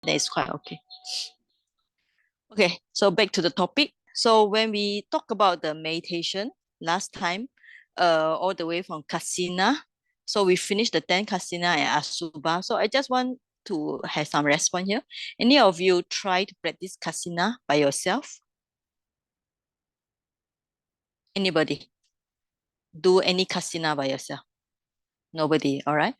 then it's quite okay. Okay, so back to the topic. So when we talk about the meditation last time, all the way from Kasina, so we finished the 10 Kasina and Asubha. So I just want to have some response here. Any of you try to practice Kasina by yourself? Anybody do any Kasina by yourself? Nobody, all right?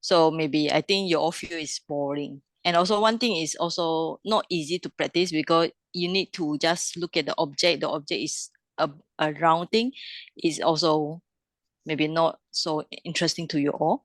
So maybe I think you all feel it's boring. And also one thing is also not easy to practice because you need to just look at the object. The object is a round thing. Is also maybe not so interesting to you all.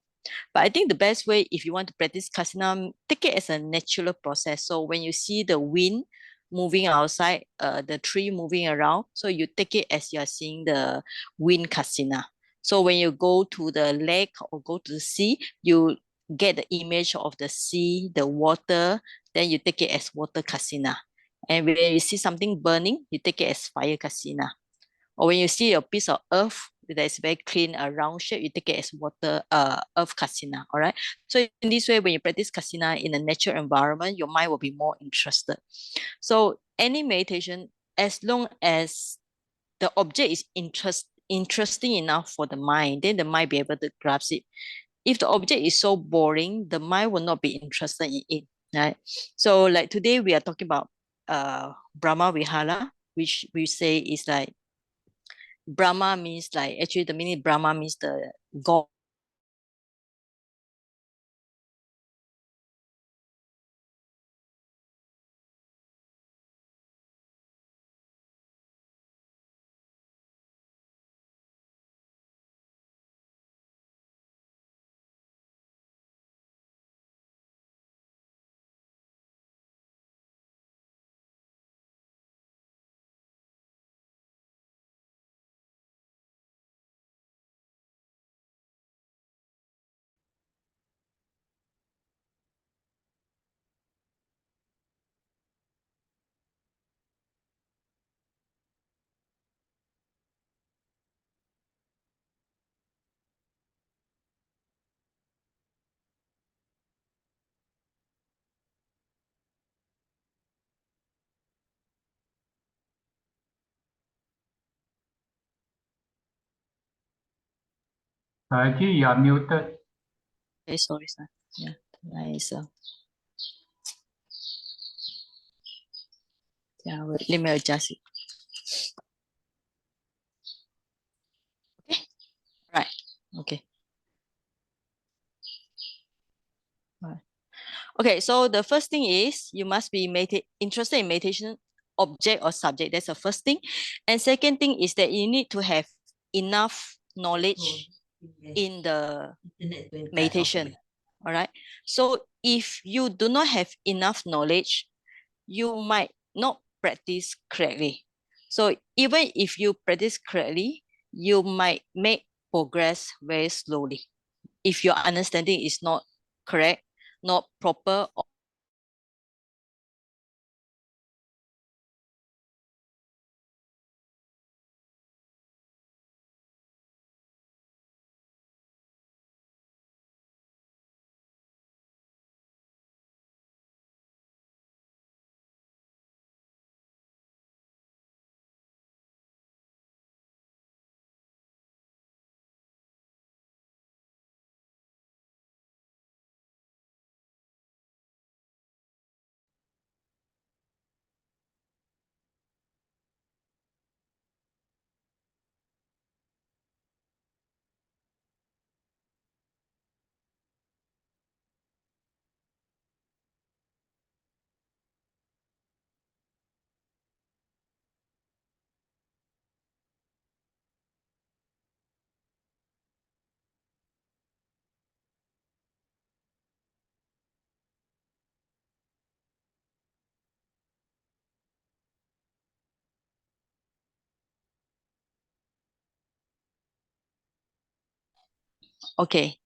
But I think the best way if you want to practice kasina, take it as a natural process. So when you see the wind moving outside, the tree moving around, so you take it as you are seeing the wind kasina. So when you go to the lake or go to the sea, you get the image of the sea, the water, then you take it as water kasina. And when you see something burning, you take it as fire kasina. Or when you see a piece of earth that is very clean, a round shape, you take it as water, earth kasina. All right. So in this way, when you practice kasina in a natural environment, your mind will be more interested. So any meditation, as long as the object is interesting enough for the mind, then the mind be able to grasp it. If the object is so boring, the mind will not be interested in it. Right. So like today we are talking about Brahmavihara, which we say is like Brahma means like actually the meaning Brahma means the God. Ji, you are muted. Okay, sorry, sir. Yeah, nice. Yeah, wait, let me adjust it. Okay, right. Okay. Right. Okay, so the first thing is you must be interested in meditation object or subject. That's the first thing. And second thing is that you need to have enough knowledge in the meditation. All right. So if you do not have enough knowledge, you might not practice correctly. So even if you practice correctly, you might make progress very slowly. If your understanding is not correct, not proper. Okay.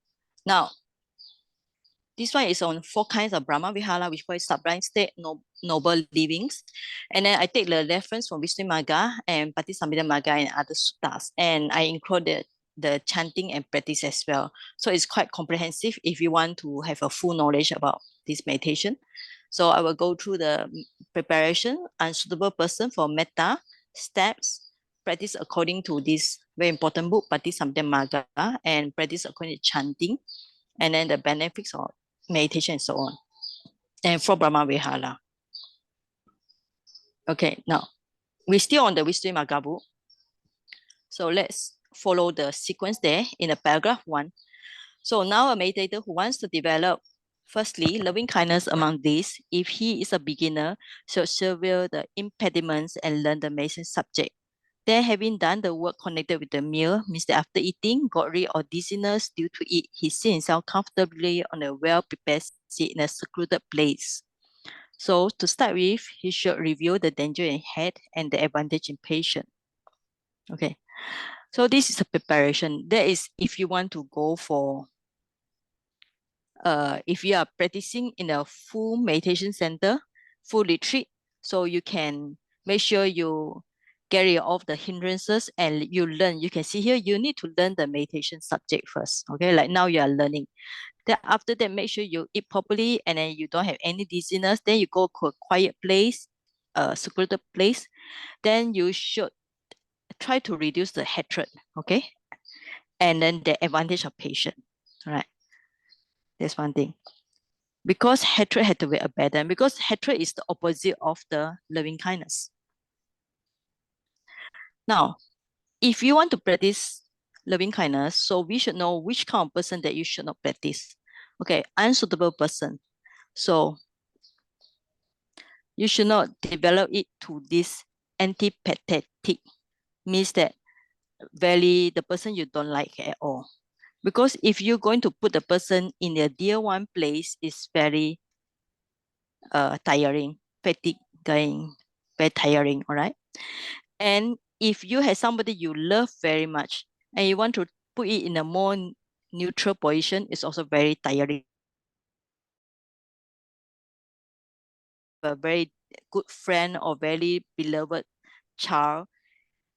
Now, this one is on four kinds of Brahma Vihara, which call sublime state, noble livings. And then I take the reference from Visuddhimagga and Magga and other suttas. And I included the chanting and practice as well. So it's quite comprehensive if you want to have a full knowledge about this meditation. So I will go through the preparation, unsuitable person for metta, steps, practice according to this very important book, Visuddhimagga, and practice according to chanting, and then the benefits of meditation and so on. And for Brahmavihara. Okay, now we're still on the Visuddhimagga book. So let's follow the sequence there in the paragraph 1. So now a meditator who wants to develop, firstly, loving kindness among these, if he is a beginner, should survey the impediments and learn the medicine subject. Then, having done the work connected with the meal, means that after eating, got rid of dizziness due to it, he sits himself comfortably on a well-prepared seat in a secluded place. So to start with, he should review the danger in head and the advantage in patient. Okay. So this is a preparation. That is if you want to go for if you are practicing in a full meditation center, full retreat, so you can make sure you get rid of the hindrances and you learn. You can see here, you need to learn the meditation subject first. Okay, like now you are learning. Then after that, make sure you eat properly and then you don't have any dizziness. Then you go to a quiet place, a secluded place. Then you should try to reduce the hatred. Okay, and then the advantage of patient. All right, that's one thing. Because hatred had to be abandoned, because hatred is the opposite of the loving kindness. Now, if you want to practice loving kindness, so we should know which kind of person that you should not practice. Okay, unsuitable person. So you should not develop it to this antipathetic, means that very the person you don't like at all. Because if you're going to put the person in a dear one place, it's very tiring, fatiguing, very tiring, all right? And if you have somebody you love very much and you want to put it in a more neutral position, it's also very tiring. A very good friend or very beloved child,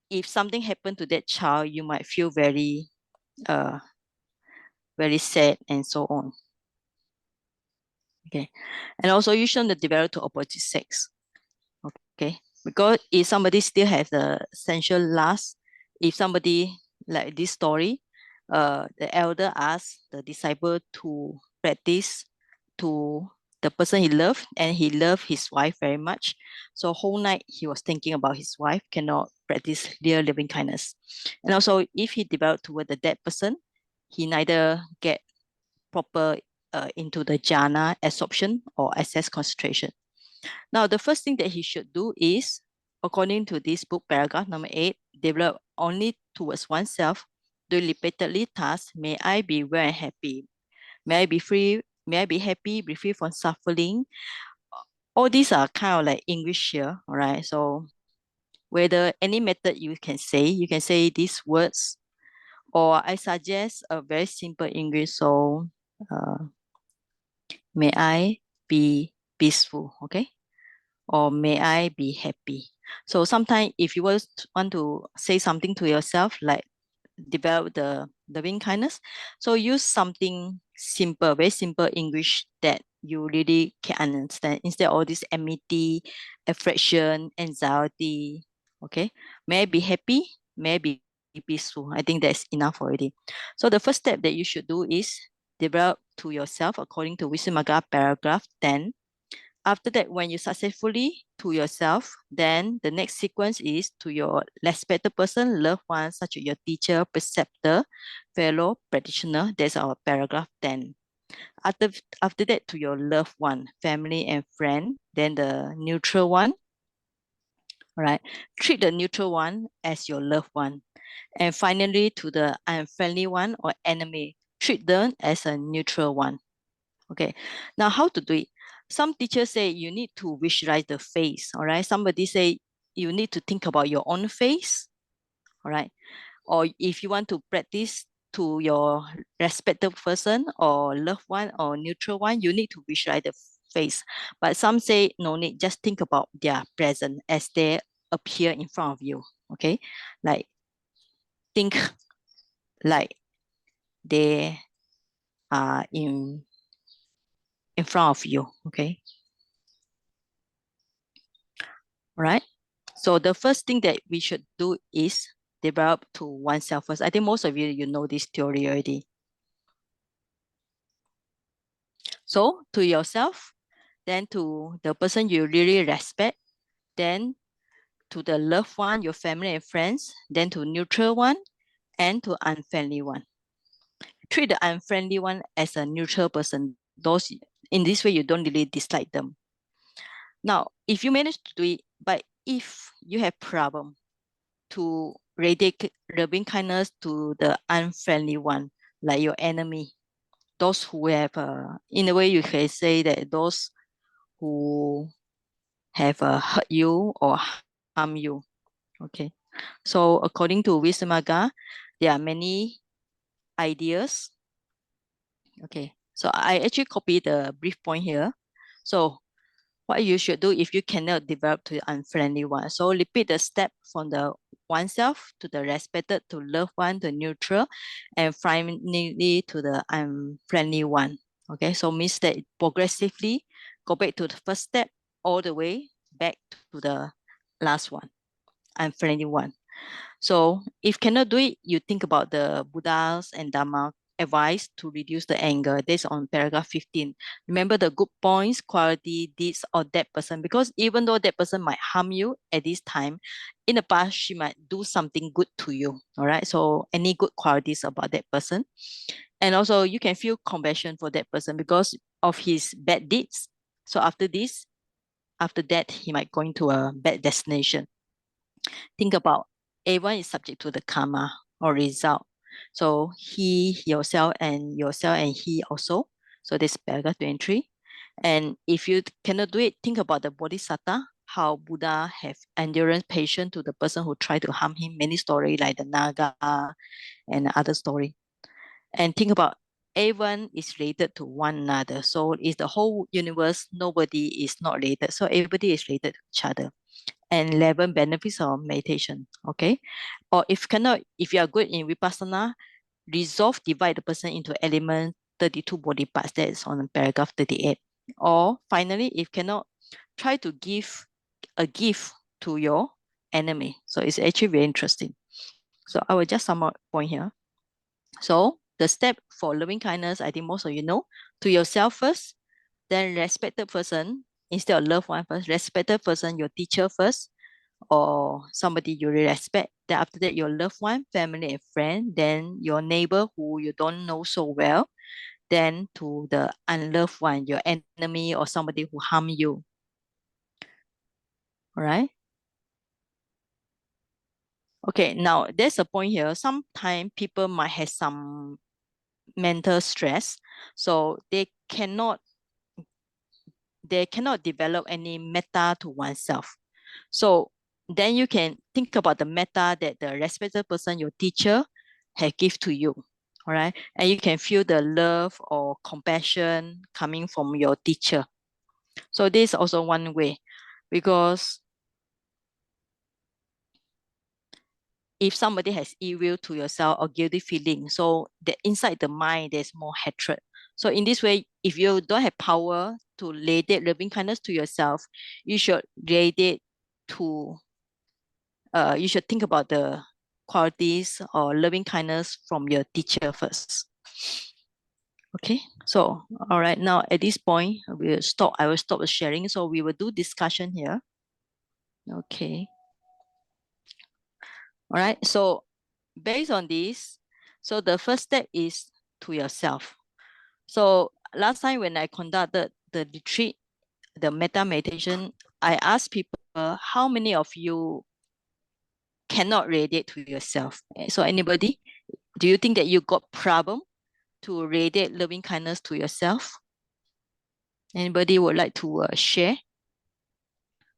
if something happened to that child, you might feel uh very sad and so on. Okay. And also you shouldn't develop to opposite sex. Okay. Because if somebody still has the sensual lust, if somebody like this story, the elder asked the disciple to practice to the person he loved, and he loved his wife very much. So whole night he was thinking about his wife, cannot practice real loving kindness. And also if he developed toward the dead person, he neither get proper into the jhana absorption or access concentration. Now, the first thing that he should do is, according to this book, paragraph number 8, develop only towards oneself, do repeatedly tasks, may I be well and happy, may I be free, may I be happy, be free from suffering. All these are kind of like English here, all right? So whether any method you can say these words, or I suggest a very simple English. So uh, may I be peaceful, okay? Or may I be happy. So sometimes if you want to say something to yourself, like develop the loving kindness, so use something simple, very simple English that you really can understand instead of all this enmity, affection, anxiety. Okay, may I be happy, may I be peaceful. I think that's enough already. So the first step that you should do is develop to yourself according to Visuddhimagga paragraph 10. After that, when you successfully to yourself, then the next sequence is to your respected person, loved ones, such as your teacher, preceptor, fellow practitioner. That's our paragraph 10. After, after that, to your loved one, family and friend, then the neutral one. All right. Treat the neutral one as your loved one. And finally, to the unfriendly one or enemy, treat them as a neutral one. Okay, now how to do it? Some teachers say you need to visualize the face, all right? Somebody say you need to think about your own face, all right? Or if you want to practice to your respected person or loved one or neutral one, you need to visualize the face. But some say no need, just think about their present as they appear in front of you, okay? Like think like they are in front of you, okay? right? So the first thing that we should do is develop to oneself first. I think most of you know this theory already. So to yourself, then to the person you really respect, then to the loved one, your family and friends, then to neutral one, and to unfriendly one. Treat the unfriendly one as a neutral person. Those in this way you don't really dislike them. Now, if you manage to do it, but if you have problem to radiate loving kindness to the unfriendly one, like your enemy, those who have, in a way, you can say that those who have hurt you or harm you. Okay. So according to Visuddhimagga, there are many ideas. Okay. So I actually copy the brief point here. So what you should do if you cannot develop to the unfriendly one. So repeat the step from the oneself to the respected to loved one to neutral and finally to the unfriendly one. Okay, so means that progressively go back to the first step all the way back to the last one, unfriendly one. So if cannot do it, you think about the Buddha's and Dharma advice to reduce the anger. That's on paragraph 15. Remember the good points, quality, deeds of that person, because even though that person might harm you at this time, in the past, she might do something good to you. All right. So any good qualities about that person. And also you can feel compassion for that person because of his bad deeds. So after this, after that, he might go into a bad destination. Think about everyone is subject to the karma or result. So yourself and he also. So this paragraph 23. And if you cannot do it, think about the bodhisattva, how Buddha have endurance, patience to the person who tried to harm him. Many story like the Naga and other story. And think about everyone is related to one another. So is the whole universe, nobody is not related. So everybody is related to each other and 11 benefits of meditation. Okay. Or if cannot, if you are good in Vipassana, resolve, divide the person into element 32 body parts. That is on paragraph 38. Or finally, if cannot, try to give a gift to your enemy. So it's actually very interesting. So I will just sum up point here. So the step for loving kindness, I think most of you know, to yourself first, then respected person instead of loved one first, respected person, your teacher first, or somebody you really respect. Then after that, your loved one, family and friend, then your neighbor who you don't know so well, then to the unloved one, your enemy or somebody who harm you. All right. Okay, now there's a point here. Sometimes people might have some mental stress, so they cannot develop any metta to oneself. So then you can think about the metta that the respected person, your teacher, have give to you. All right. And you can feel the love or compassion coming from your teacher. So this is also one way because if somebody has ill will to yourself or guilty feeling, so the inside the mind there's more hatred. So in this way, if you don't have power to radiate loving kindness to yourself, you should radiate to you should think about the qualities or loving kindness from your teacher first. Okay, so all right, now at this point, I will stop the sharing. So we will do discussion here. Okay. All right. So based on this, so the first step is to yourself. So last time when I conducted the retreat, the metta meditation, I asked people, how many of you cannot radiate to yourself? So anybody, do you think that you got problem to radiate loving kindness to yourself? Anybody would like to share?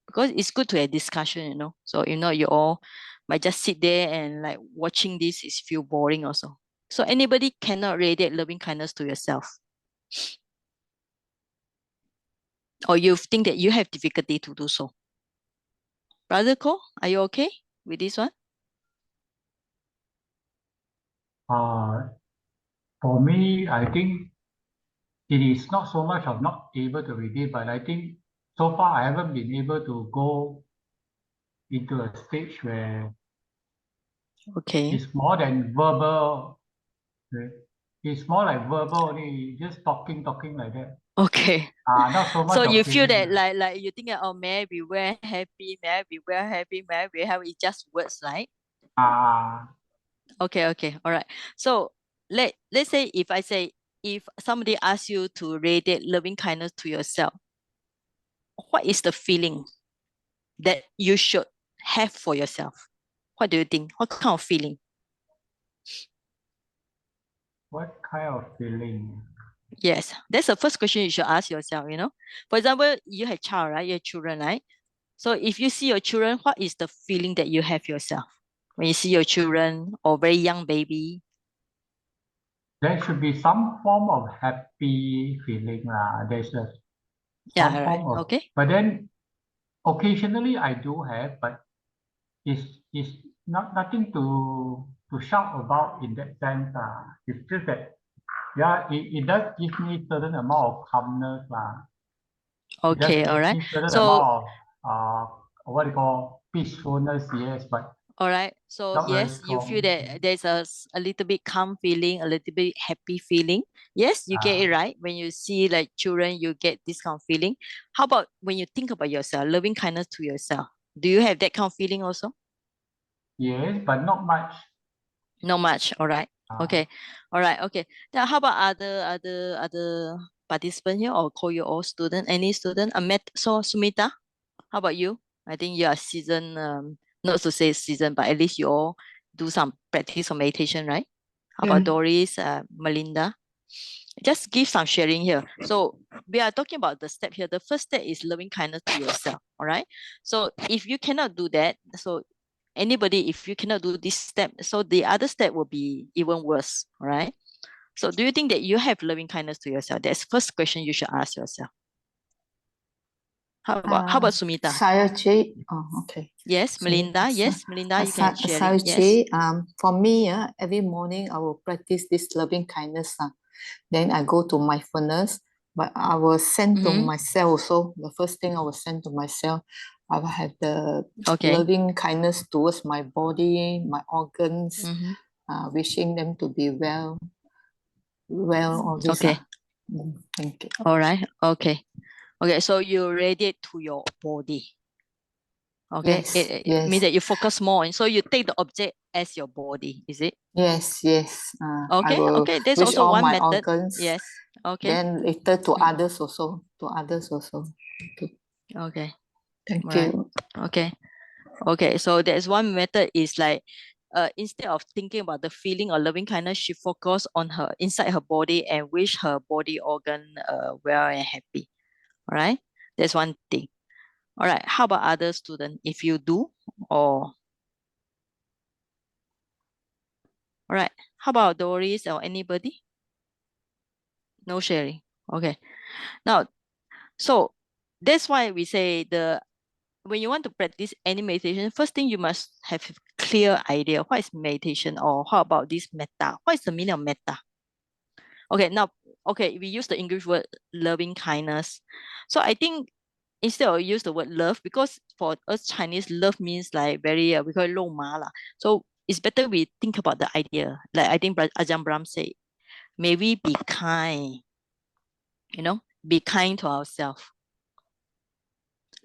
Because it's good to have discussion, So you all might just sit there and like watching this is feel boring also. So anybody cannot radiate loving kindness to yourself, or you think that you have difficulty to do so. Brother Ko, are you okay with this one? Uh, for me, I think it is not so much of not able to read it, but I think so far I haven't been able to go into a stage where Okay. it's more than verbal. It's more like verbal only, just talking like that. Okay. Not so So much you of feel feeling. that like you think that, oh, may I be very happy, may I be very happy, may I be happy. It's just words, right? Okay, okay, all right. So let's say if somebody asks you to radiate loving kindness to yourself, what is the feeling that you should have for yourself? What do you think? What kind of feeling? What kind of feeling? Yes, that's the first question you should ask yourself, For example, you have child, right? You have children, right? So if you see your children, what is the feeling that you have yourself when you see your children or very young baby? There should be some form of happy feeling. There's Yeah, some right. form of, Okay. but then occasionally I do have, but it's not nothing to shout about in that sense. It's just that it does give me certain amount of calmness. It does Okay, all give right. me certain So, amount of what you call peacefulness, yes, but all right. So not very yes, you feel strong. that there's a little bit calm feeling, a little bit happy feeling. Yes, you get it Uh, right. When you see like children, you get this kind of feeling. How about when you think about yourself, loving kindness to yourself? Do you have that kind of feeling also? yes, but not much. Not much. All right. Uh, Okay. All right. Okay. Now, how about other participant here, or call you all student? Any student? So Sumita, how about you? I think you are seasoned. Not to say seasoned, but at least you all do some practice of meditation, right? How about Mm. Doris, Melinda? Just give some sharing here. So we are talking about the step here. The first step is loving kindness to yourself. All right. So if you cannot do that, so anybody, if you cannot do this step, so the other step will be even worse. All right. So do you think that you have loving kindness to yourself? That's first question you should ask yourself. How about Sumita? Sayajit. Oh, okay. Yes, Melinda. Yes, Melinda, you can share it. Yes. Sayajit, for me, every morning I will practice this loving kindness. Then I go to mindfulness, but I will send to Mm-hmm. myself also. The first thing I will send to myself, I will have the Okay. loving kindness towards my body, my organs, Mm-hmm. wishing them to be well, all this. Okay. Thank you. All right. Okay. Okay. So you radiate to your body. Okay. Yes, It means yes, that you focus more on. So you take the object as your body, is it? yes, yes. I Okay. will Okay. There's wish also all one my method. organs, Yes. Okay. then later to Mm. others also. To others also. Okay. Okay. Thank All right. you. Okay. Okay. So there's one method is like, instead of thinking about the feeling or loving kindness, she focus on her inside her body and wish her body organ well and happy. All right. That's one thing. All right. How about other student? If you do, or all right. How about Doris or anybody? No sharing. Okay. Now, so that's why we say when you want to practice any meditation, first thing you must have a clear idea what is meditation, or how about this metta? What is the meaning of metta? Okay, now we use the English word loving kindness. So I think instead of use the word love, because for us Chinese, love means like very we call it 肉麻 lah. So it's better we think about the idea. Like I think Ajahn Brahm said, may we be kind, be kind to ourselves.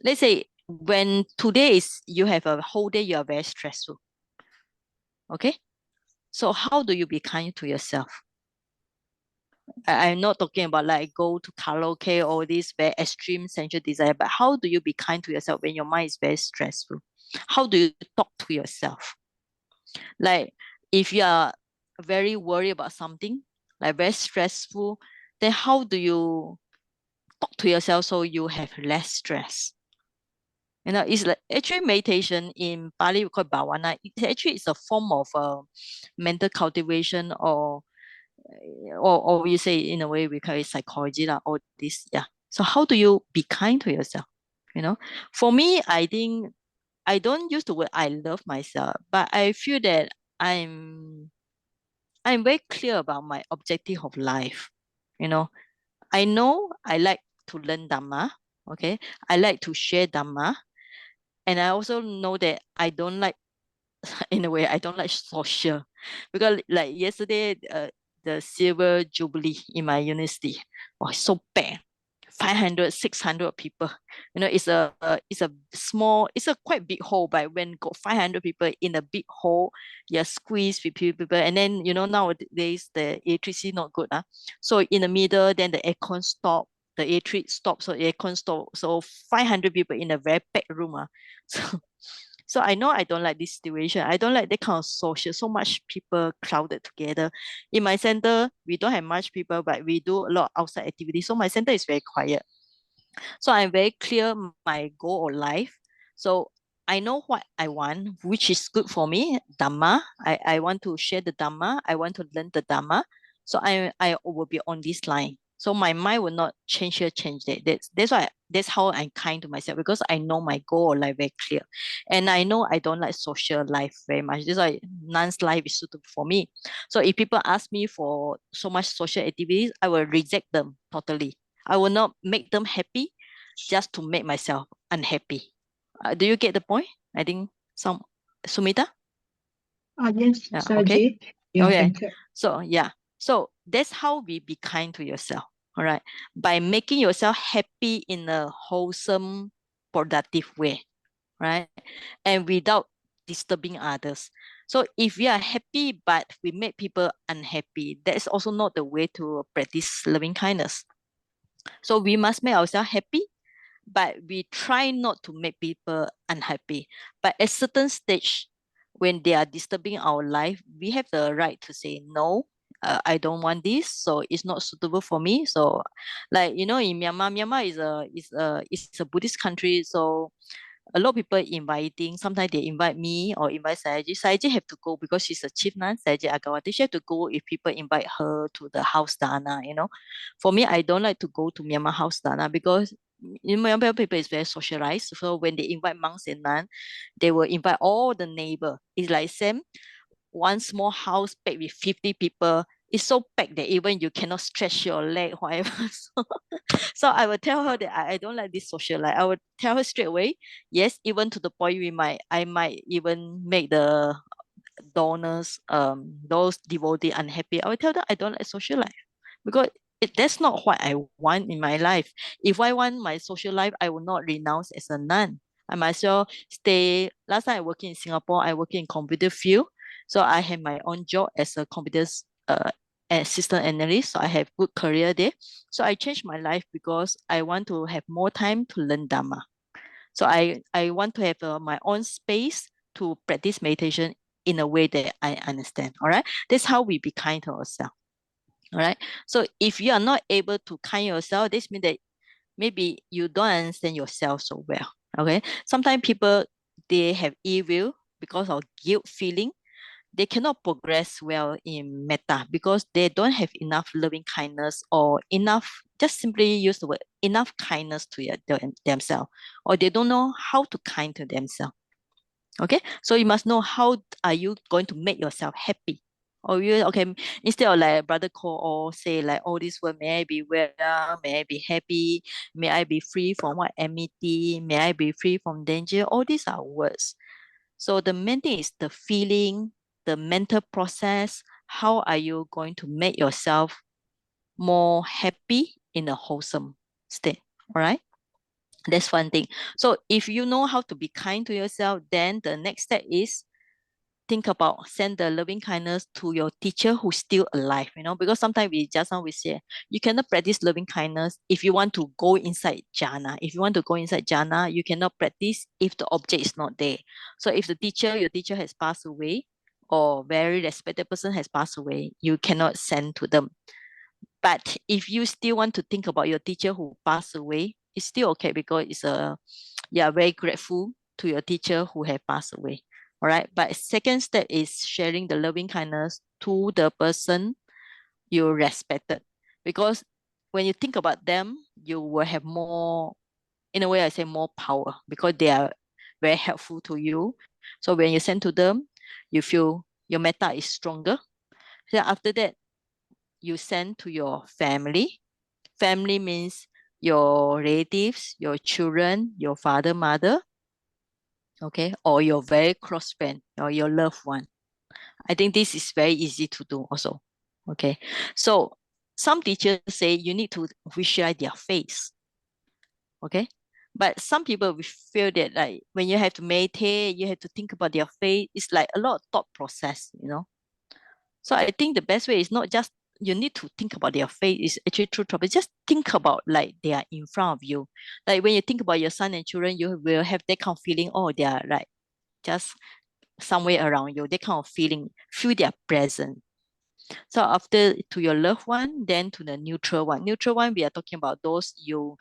Let's say when today is you have a whole day, you are very stressful. Okay. So how do you be kind to yourself? I'm not talking about like go to karaoke or this very extreme sensual desire, but how do you be kind to yourself when your mind is very stressful? How do you talk to yourself? Like if you are very worried about something, like very stressful, then how do you talk to yourself so you have less stress? It's like actually meditation in Bali we call it bhavana. It actually is a form of mental cultivation, or you say in a way we call it psychology lah, all this. Yeah. So how do you be kind to yourself? For me, I think I don't use the word I love myself, but I feel that I'm I'm very clear about my objective of life. You know, I know I like to learn Dhamma. Okay. I like to share Dhamma. And I also know that I don't like, in a way, I don't like social, because like yesterday, the silver jubilee in my university was so bad. 500, 600 people. You know, it's a small, it's a quite big hole, but when got 500 people in a big hole, you're squeezed with people. And then, you know, nowadays the electricity not good. So in the middle, then the aircon stop, the electric stop, so aircon stop. So 500 people in a very packed room. So so I know I don't like this situation. I don't like that kind of social, so much people crowded together. In my center, we don't have much people, but we do a lot of outside activities. So my center is very quiet. So I'm very clear my goal of life. So I know what I want, which is good for me. Dhamma. I want to share the Dhamma. I want to learn the Dhamma. So I will be on this line. So my mind will not change here, change that. That's why that's how I'm kind to myself, because I know my goal of life very clear. And I know I don't like social life very much. That's why nun's life is suitable for me. So if people ask me for so much social activities, I will reject them totally. I will not make them happy just to make myself unhappy. Do you get the point? I think some Sumita. Yes, Yeah. Saji. Okay. Yeah, Okay. thank you. So yeah. So that's how we be kind to yourself. All right. By making yourself happy in a wholesome, productive way. Right. And without disturbing others. So if we are happy but we make people unhappy, that is also not the way to practice loving kindness. So we must make ourselves happy, but we try not to make people unhappy. But at certain stage, when they are disturbing our life, we have the right to say no. I don't want this, so it's not suitable for me. So, like you know, in Myanmar, Myanmar is a Buddhist country, so a lot of people inviting. Sometimes they invite me or invite Sayaji. Sayaji have to go because she's a chief nun, Sayaji Agawati. She have to go if people invite her to the house dana, you know. For me, I don't like to go to Myanmar house dana because in Myanmar people is very socialized. So when they invite monks and nuns, they will invite all the neighbor. It's like same one small house packed with 50 people. It's so packed that even you cannot stretch your leg, whatever. So I will tell her that I don't like this social life. I would tell her straight away. Yes, even to the point I might even make the donors, those devotees unhappy. I will tell them I don't like social life because that's not what I want in my life. If I want my social life, I will not renounce as a nun. I might as well stay. Last time I worked in Singapore, I work in computer field. So I have my own job as a computer assistant analyst. So I have good career there. So I changed my life because I want to have more time to learn Dharma. So I want to have my own space to practice meditation in a way that I understand. All right. That's how we be kind to ourselves. All right. So if you are not able to kind yourself, this means that maybe you don't understand yourself so well. Okay. Sometimes people they have evil because of guilt feeling. They cannot progress well in metta because they don't have enough loving kindness or enough, just simply use the word enough kindness to themselves, or they don't know how to kind to themselves. Okay, so you must know how are you going to make yourself happy. Or you okay, instead of like brother call or say like all this word, may I be well, may I be happy, may I be free from what enmity, may I be free from danger. All these are words. So the main thing is the feeling, the mental process. How are you going to make yourself more happy in a wholesome state? All right. That's one thing. So if you know how to be kind to yourself, then the next step is think about send the loving kindness to your teacher who's still alive, you know, because sometimes we just now we say you cannot practice loving kindness if you want to go inside jhana. If you want to go inside jhana, you cannot practice if the object is not there. So if the teacher, your teacher has passed away or very respected person has passed away, you cannot send to them. But if you still want to think about your teacher who passed away, it's still okay because it's a yeah, very grateful to your teacher who have passed away. All right. But second step is sharing the loving kindness to the person you respected. Because when you think about them, you will have more, in a way, I say more power because they are very helpful to you. So when you send to them, you feel your metta is stronger. So after that, you send to your family. Family means your relatives, your children, your father, mother. okay, or your very close friend or your loved one. I think this is very easy to do also. Okay. So some teachers say you need to visualize their face. Okay. But some people will feel that like when you have to meditate, you have to think about their face. It's like a lot of thought process, you know. So I think the best way is not just you need to think about their face is actually true trouble. Just think about like they are in front of you. Like when you think about your son and children, you will have that kind of feeling, oh, they are like just somewhere around you, that kind of feeling, feel their presence. So after to your loved one, then to the neutral one. Neutral one, we are talking about those you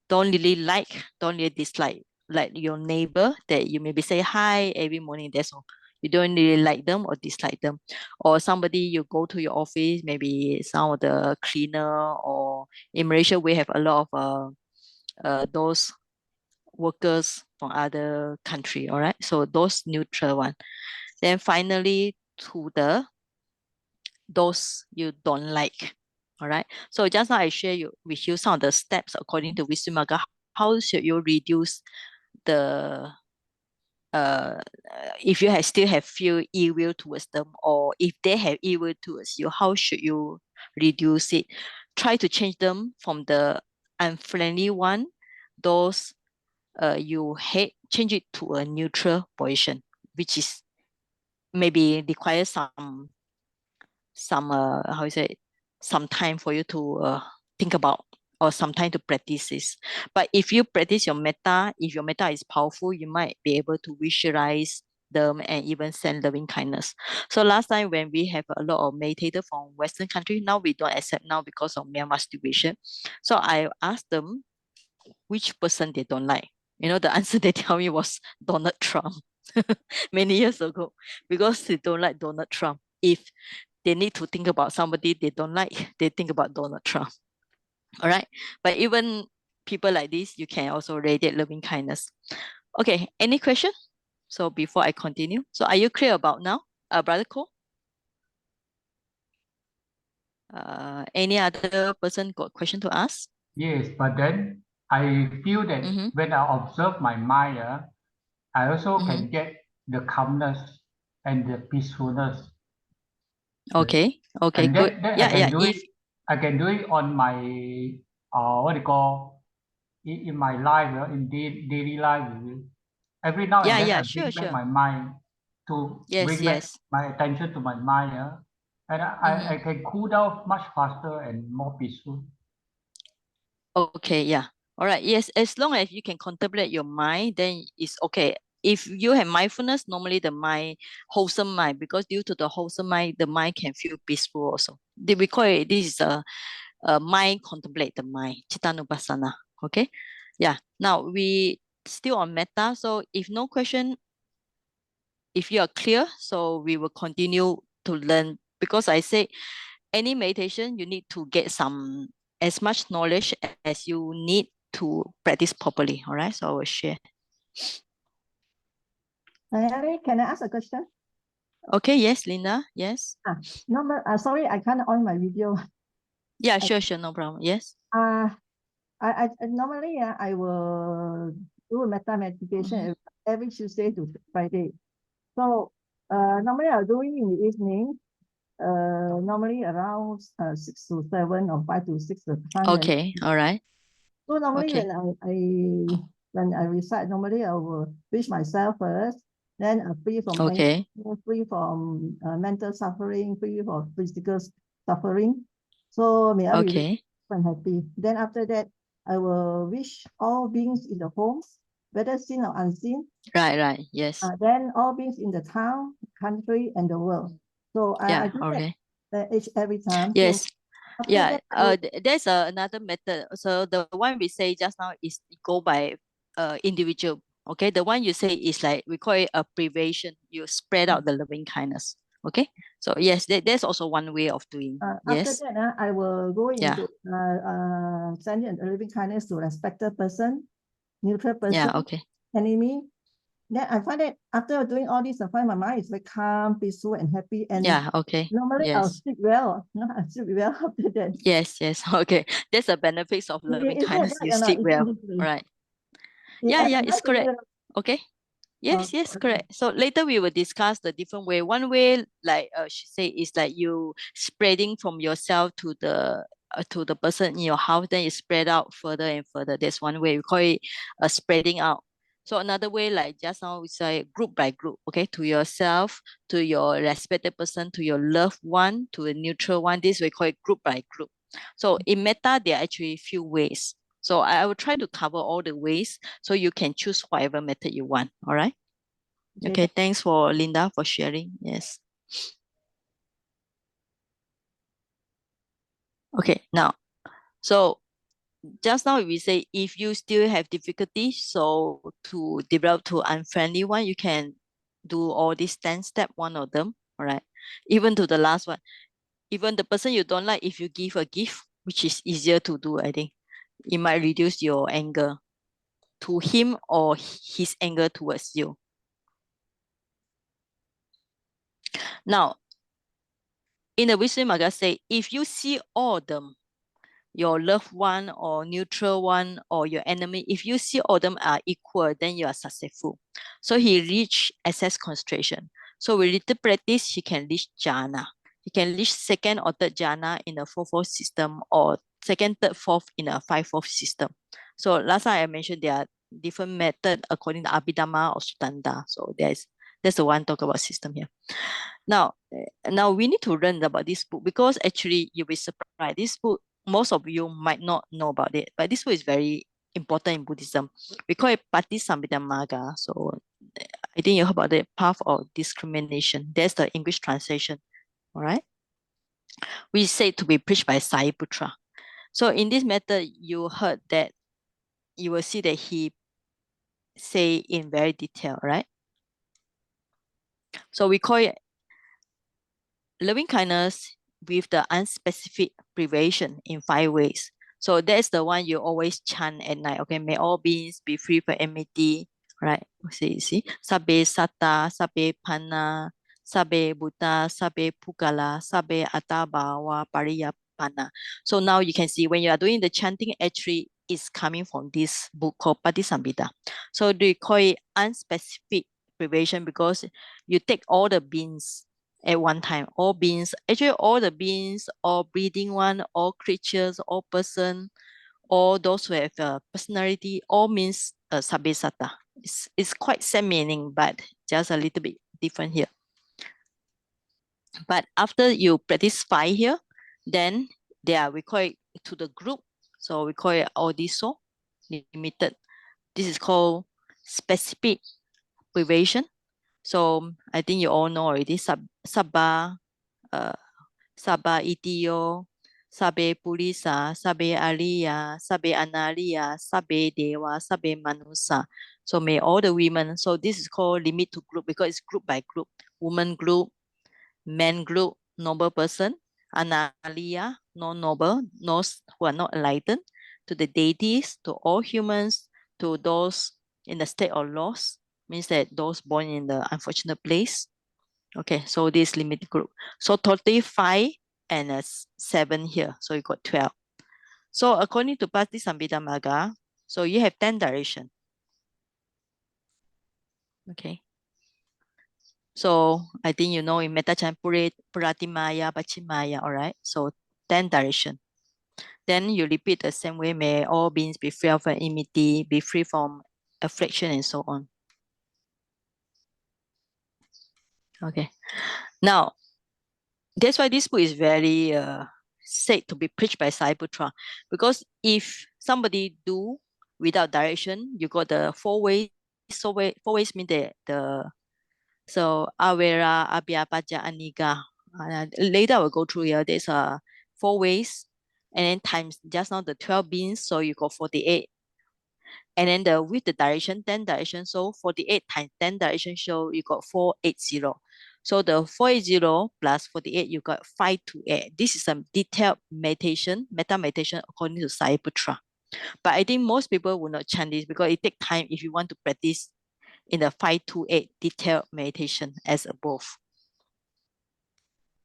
don't really like, don't really dislike, like your neighbor that you maybe say hi every morning. That's all. You don't really like them or dislike them, or somebody you go to your office, maybe some of the cleaner, or in Malaysia we have a lot of those workers from other country. All right, so those neutral one. Then finally to the those you don't like. All right. So just now I share with you some of the steps according to Visuddhimagga. How should you reduce the uh if you still have feel ill will towards them, or if they have ill will towards you, how should you reduce it? Try to change them from the unfriendly one, those you hate, change it to a neutral position, which is maybe requires some how you say, some time for you to think about, or some time to practice this. But if you practice your metta, if your metta is powerful, you might be able to visualize them and even send loving kindness. So last time when we have a lot of meditators from Western country, now we don't accept now because of Myanmar situation. So I asked them which person they don't like. You know, the answer they tell me was Donald Trump many years ago, because they don't like Donald Trump. If they need to think about somebody they don't like, they think about Donald Trump. All right. But even people like this, you can also radiate loving kindness. Okay. Any question? So before I continue, so are you clear about now, Brother Cole? Any other person got question to ask? Yes, but then I feel that Mm-hmm. when I observe my mind, I also Mm-hmm. can get the calmness and the peacefulness. Okay. Okay. And Good. that Yeah. Yeah. If I can do it on my what do you call in my life, in daily life. Every now and yeah. then Yeah. I Sure. bring back Sure. my mind to Yes. bring back Yes. my attention to my mind, and Mm-hmm. I can cool down much faster and more peaceful. Okay, yeah. All right. Yes, as long as you can contemplate your mind, then it's okay. If you have mindfulness, normally the mind, wholesome mind, because due to the wholesome mind, the mind can feel peaceful also. We call it, this is a mind contemplate the mind, Chittanupassana. Okay. Yeah. Now we still on metta. So if no question, if you are clear, so we will continue to learn, because I say any meditation, you need to get some as much knowledge as you need to practice properly. All right. So I will share. Harry, can I ask a question? Okay. Yes, Linda. Yes. Sorry, I can't on my video. Yeah, sure, sure. No problem. Yes. I normally I will do a metta meditation every Tuesday to Friday. So normally I'll do it in the evening. Normally around 6 to 7 or 5 to 6 the time. Okay. All right. So normally Okay. when I recite, normally I will wish myself first, then free from Okay. anger, free from mental suffering, free from physical suffering. So may I be Okay. and happy. Then after that, I will wish all beings in the homes, whether seen or unseen. Right. Right. Yes. Then all beings in the town, country, and the world. So I Yeah. do Okay. that each every time. So Yes. after Yeah. that, I will, There's another method. So the one we say just now is go by individual. Okay. The one you say is like we call it a prevention. You spread out the loving kindness. Okay. So yes, that's also one way of doing. after Yes. that, I will go Yeah. into sending a loving kindness to respected person, neutral Yeah. person, Okay. enemy. Then I find that after doing all this, I find my mind is very calm, peaceful, and happy. And Yeah. Okay. normally I'll Yes. sleep well. I sleep well after that. Yes. Yes. Okay. That's the benefits of loving Is that kindness. right You or not? sleep Is it well. this way? All right. Yeah. Yeah. Am I It's doing correct. it? Okay. Yes, yes, correct. So later we will discuss the different way. One way, like she say, is like you spreading from yourself to the person in your house, then you spread out further and further. That's one way. We call it spreading out. So another way, like just now we say group by group, okay, to yourself, to your respected person, to your loved one, to a neutral one. This we call it group by group. So in meta, there are actually few ways. So I will try to cover all the ways so you can choose whatever method you want. All right. Okay. Thanks for Linda for sharing. Yes. Okay. Now, so just now we say if you still have difficulty, so to develop to unfriendly one, you can do all these 10 step, one of them. All right. Even to the last one, even the person you don't like, if you give a gift, which is easier to do, I think it might reduce your anger to him or his anger towards you. Now, in the Visuddhimagga say, if you see all of them, your loved one or neutral one or your enemy, if you see all of them are equal, then you are successful. So he reached access concentration. So with little practice, he can reach jhana. He can reach second or third jhana in a 4-4 system or second, third, fourth in a 5-4 system. So last time I mentioned there are different methods according to Abhidhamma or Sutanda. So that's the one talk about system here. Now we need to learn about this book because actually you'll be surprised. This book, most of you might not know about it, but this book is very important in Buddhism. We call it Patisambhidamagga. So I think you heard about the path of discrimination. That's the English translation. All right. We say to be preached by Sariputra. So in this method, you heard that you will see that he say in very detail, right? So we call it loving kindness with the unspecific privation in 5 ways. So that's the one you always chant at night. Okay, may all beings be free from enmity. Right? See, Sabe Sata, Sabe Pana, Sabe Buddha, Sabe Pugala, Sabe Atabawa Pariyapana. So now you can see when you are doing the chanting, actually is coming from this book called Patisambhida. So they call it unspecific privation because you take all the beings at one time. All beings, actually all the beings, all breathing one, all creatures, all person, all those who have a personality, all means sabesata. It's quite same meaning, but just a little bit different here. But after you practice 5 here, then we call it to the group. So we call it audiso, limited. This is called specific privation. So I think you all know already. Sabba, Sabba itiyo, Sabe purisa, Sabe ariya, Sabe anariya, Sabe dewa, Sabe manusa. So may all the women. So this is called limit to group because it's group by group. Woman group, man group, noble person, anariya, non-noble, those who are not enlightened, to the deities, to all humans, to those in the state of loss, means that those born in the unfortunate place. Okay, so this limited group. So totally 5 and 7 here. So you got 12. So according to Patisambhidamagga, so you have 10 direction. Okay. So I think you know in Metachan Puratimaya, Pachimaya, all right? So 10 direction. Then you repeat the same way, may all beings be free from enmity, be free from affliction and so on. Okay. Now, that's why this book is very said to be preached by Sariputra. Because if somebody do without direction, you got the 4 ways. So 4 ways mean so Avera, Abhyapaja, Aniga. Later I will go through here. There's 4 ways. And then times just now the 12 beings, so you got 48. And then with the direction, 10 direction, so 48 times 10 direction, so you got 480. So the 480 plus 48, you got 528. This is some detailed meditation, meta meditation according to Sariputra. But I think most people will not chant this because it takes time if you want to practice in the 528 detailed meditation as above.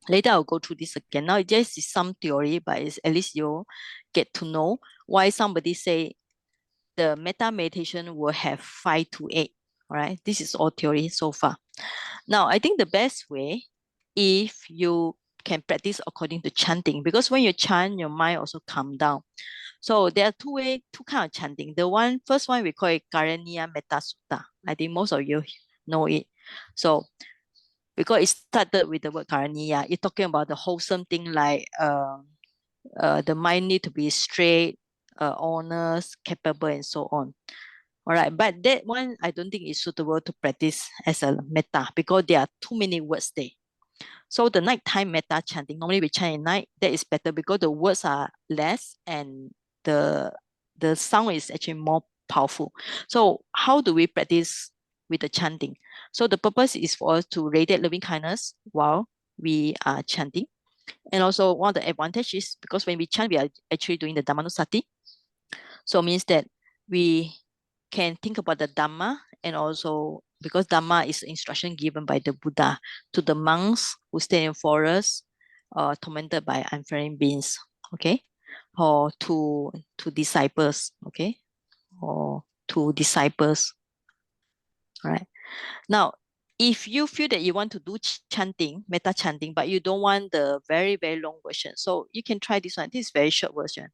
Later I'll go through this again. Now this is some theory, but it's, at least you get to know why somebody say the meta meditation will have 528. All right, this is all theory so far. Now, I think the best way, if you can practice according to chanting, because when you chant, your mind also calm down. So there are two kind of chanting. First one we call it Karaniya Metta Sutta. I think most of you know it. So because it started with the word Karaniya, it's talking about the wholesome thing like the mind need to be straight, honest, capable, and so on. All right, but that one I don't think is suitable to practice as a metta because there are too many words there. So the nighttime metta chanting, normally we chant at night, that is better because the words are less and the the sound is actually more powerful. So how do we practice with the chanting? So the purpose is for us to radiate loving kindness while we are chanting. And also one of the advantages, because when we chant, we are actually doing the Dhammanusati. So it means that we can think about the Dhamma, and also because Dhamma is instruction given by the Buddha to the monks who stay in forests, tormented by unfriendly beings, okay, or to disciples, okay, or to disciples. All right. Now, if you feel that you want to do chanting, metta chanting, but you don't want the very, very long version, so you can try this one. This is very short version.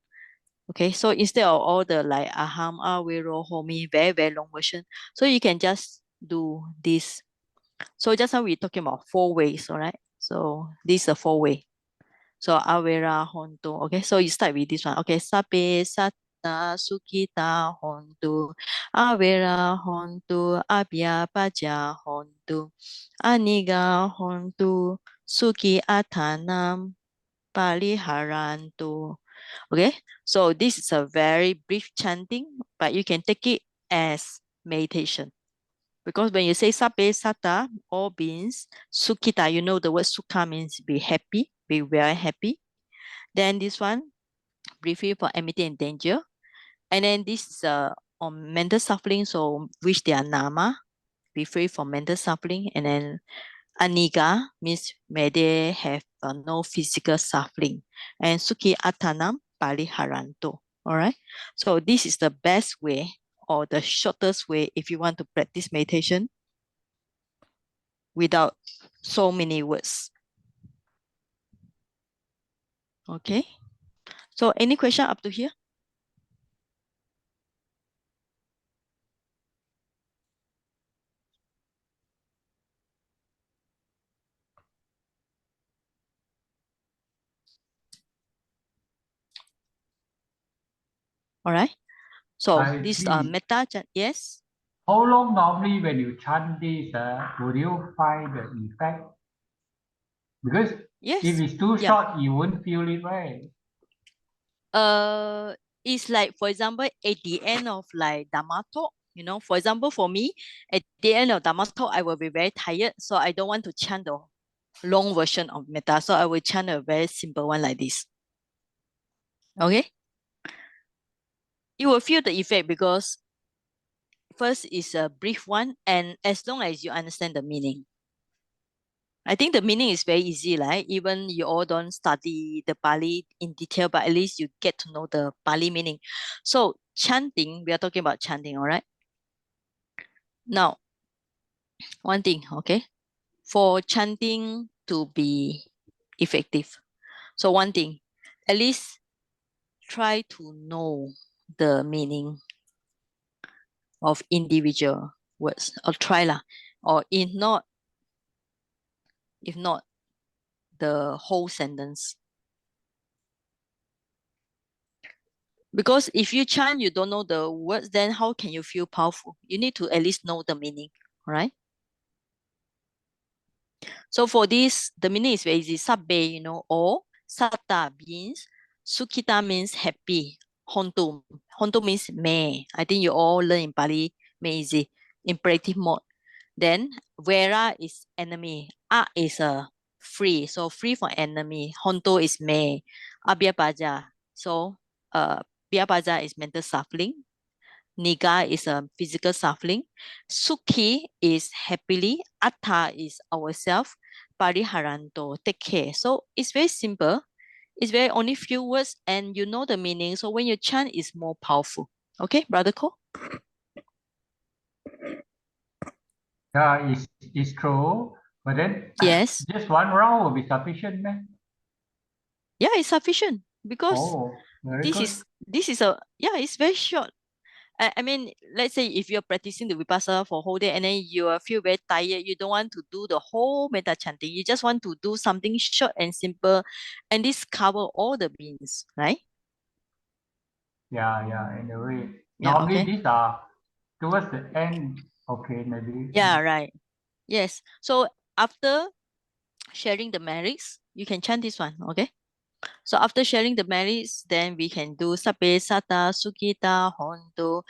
Okay, so instead of all the like aham, awero, homi, very, very long version, so you can just do this. So just now we're talking about 4 ways, all right? So this is a 4-way. So awera hontu. Okay, so you start with this one. Okay, sape satta sukita hontu, awera hontu, abya paja hontu, aniga hontu, suki atanam, paliharantu. Okay, so this is a very brief chanting, but you can take it as meditation. Because when you say sape sata, all beings, sukita, you know the word sukha means be happy, be very happy. Then this one, be free for enmity and danger. And then this is on mental suffering, so which they are nama, be free from mental suffering. And then aniga means may they have no physical suffering. And suki atanam paliharanto. All right. So this is the best way or the shortest way if you want to practice meditation without so many words. Okay. So any question up to here? All right. So I this see. metta, yes. How long normally when you chant this, would you find the effect? Because Yes. if it's too Yeah. short, you won't feel it, right? It's like, for example, at the end of like Dhamma talk, for example, for me, at the end of Dhamma talk, I will be very tired. So I don't want to chant the long version of metta. So I will chant a very simple one like this. Okay? You will feel the effect because first is a brief one, and as long as you understand the meaning. I think the meaning is very easy, right? Even you all don't study the Pali in detail, but at least you get to know the Pali meaning. So chanting, we are talking about chanting, all right? Now, one thing, okay? For chanting to be effective. So one thing, at least try to know the meaning of individual words, or try lah. Or if not the whole sentence. Because if you chant, you don't know the words, then how can you feel powerful? You need to at least know the meaning, right? So for this, the meaning is very easy. Sabbe, or sata means, sukita means happy, hontu means may. I think you all learn in Pali, may easy, imperative mode. Then vera is enemy, a is free, so free from enemy. Honto is may, abhyapaja. So Biapaja is mental suffering. Niga is a physical suffering. Sukhi is happily. Atta is ourself. Pariharanto, take care. So it's very simple. It's very only few words and you know the meaning. So when you chant, it's more powerful. Okay, Brother Ko? Yeah, it's true. But then Yes. just one round will be sufficient, man. Yeah, it's sufficient because Oh, very good. this is a, yeah, it's very short. I mean, let's say if you're practicing the Vipassana for a whole day and then you feel very tired, you don't want to do the whole metta chanting. You just want to do something short and simple, and this cover all the beings, right? Yeah, in a way. Yeah, Normally okay. these are towards the end. Okay, maybe. Yeah, right. Yes. So after sharing the merits, you can chant this one, okay? So after sharing the merits, then we can do Sape Sata Sukita Honto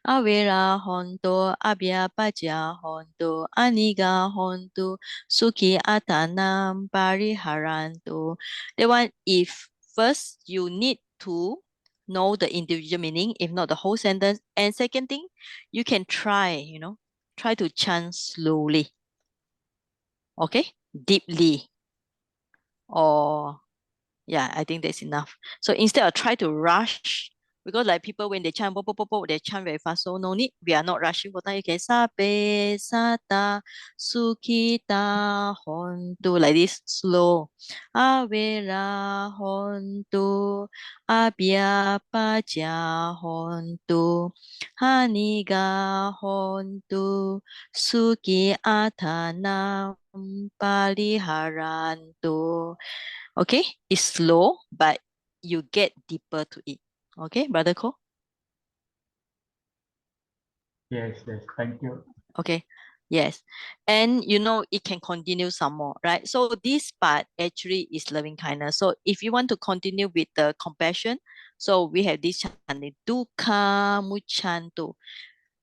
Avera Honto Abhyapaja Honto Aniga Honto Suki Atanam Pariharanto. That one, if first you need to know the individual meaning, if not the whole sentence. And second thing, you can try to chant slowly, okay? Deeply. Or yeah, I think that's enough. So instead of try to rush, because like people when they chant pop, pop, pop, pop, they chant very fast. So no need. We are not rushing for time. You can sape sata sukita hontu like this slow. Avera hontu abya paja hontu haniga hontu suki atana paliharantu. Okay, it's slow, but you get deeper to it. Okay, Brother Ko? Yes, thank you. Okay, yes. And it can continue some more, right? So this part actually is loving kindness. So if you want to continue with the compassion, so we have this chanting, dukkha muchantu.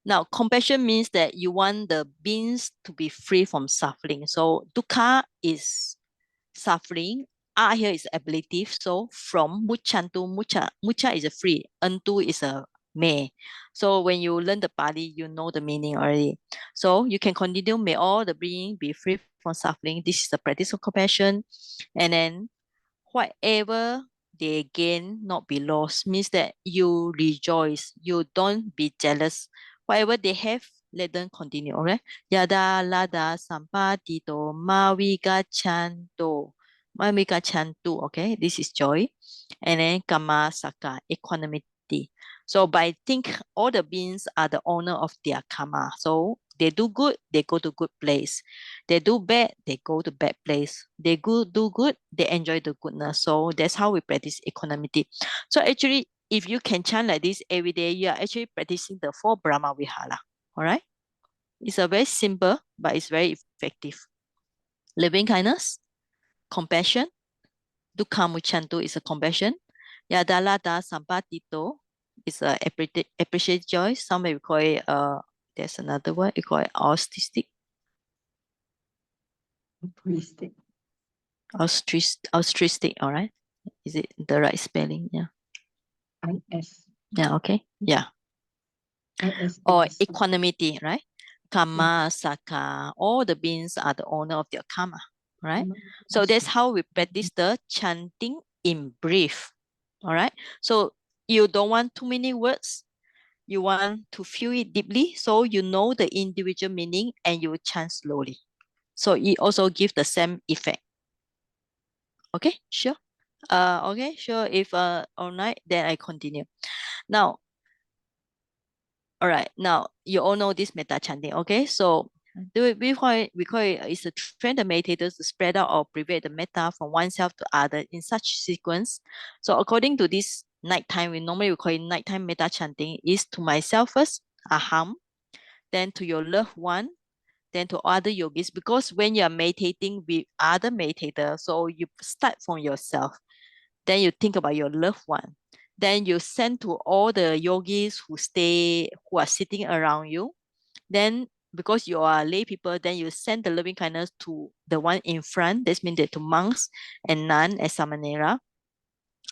Now, compassion means that you want the beings to be free from suffering. So dukkha is suffering. A here is ablative. So from muchantu, mucha is a free, antu is a may. So when you learn the Pali, you know the meaning already. So you can continue, may all the being be free from suffering. This is the practice of compassion. And then whatever they gain not be lost means that you rejoice, you don't be jealous. Whatever they have, let them continue. Okay, yada lada sampadito maviga chanto, maviga chanto. Okay, this is joy. And then kama saka, equanimity. So by think all the beings are the owner of their karma. So they do good, they go to good place. They do bad, they go to bad place. They do good, they enjoy the goodness. So that's how we practice equanimity. So actually, if you can chant like this every day, you are actually practicing the 4 Brahmavihara. All right? It's a very simple, but it's very effective. Loving kindness, compassion, dukkha muchantu is a compassion. Yadalada sampatito is a appreciate joy. Some may call it there's another word, we call it altruistic. Altruistic, all right? Is it the right spelling? Yeah. IS. Yeah, okay. Yeah. Or equanimity, right? Karma, saka, all the beings are the owner of their karma, right? So that's how we practice the chanting in brief, all right? So you don't want too many words. You want to feel it deeply, so you know the individual meaning and you chant slowly. So it also gives the same effect. Okay, sure. Okay, sure. If all right, then I continue. Now, all right. Now you all know this metta chanting. Okay, so we call it is to train the meditators to spread out or prevent the metta from oneself to other in such sequence. So according to this nighttime, we normally call it nighttime metta chanting. Is to myself first, aham, then to your loved one, then to other yogis. Because when you are meditating with other meditators, so you start from yourself. Then you think about your loved one. Then you send to all the yogis who are sitting around you. Then because you are lay people, then you send the loving kindness to the one in front. That means that to monks and nun and samanera.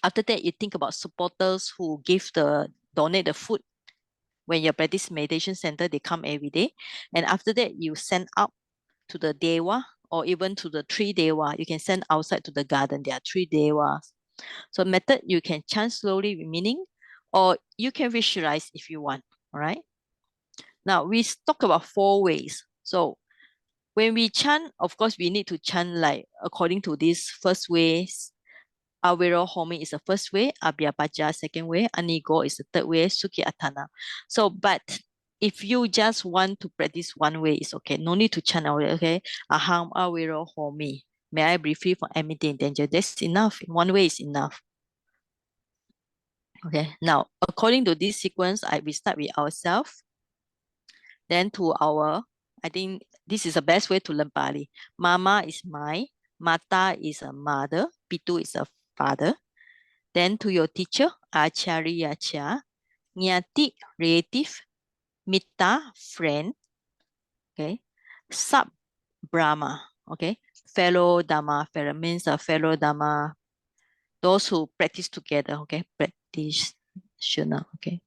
After that, you think about supporters who donate the food. When you practice meditation center, they come every day. And after that, you send up to the dewa or even to the 3 dewa. You can send outside to the garden. There are 3 devas. So method, you can chant slowly with meaning, or you can visualize if you want. All right. Now we talk about 4 ways. So when we chant, of course, we need to chant like according to this first ways. Awero Homi is the first way, Abhyapaja second way, Anigo is the third way, Suki Atana. So, but if you just want to practice one way, it's okay. No need to chant out, okay? Aham Awero Homi. May I be free from enmity and danger? That's enough. One way is enough. Okay, now according to this sequence, we start with ourselves, then to our, I think this is the best way to learn Pali. Mama is my, Mata is a mother, Pitu is a father. Then to your teacher, Acharya Cha, Nyati, relative, Mita, friend, okay, Sub, Brahma, okay, fellow Dhamma, fellow means a fellow Dhamma, those who practice together, okay, practitioner, okay.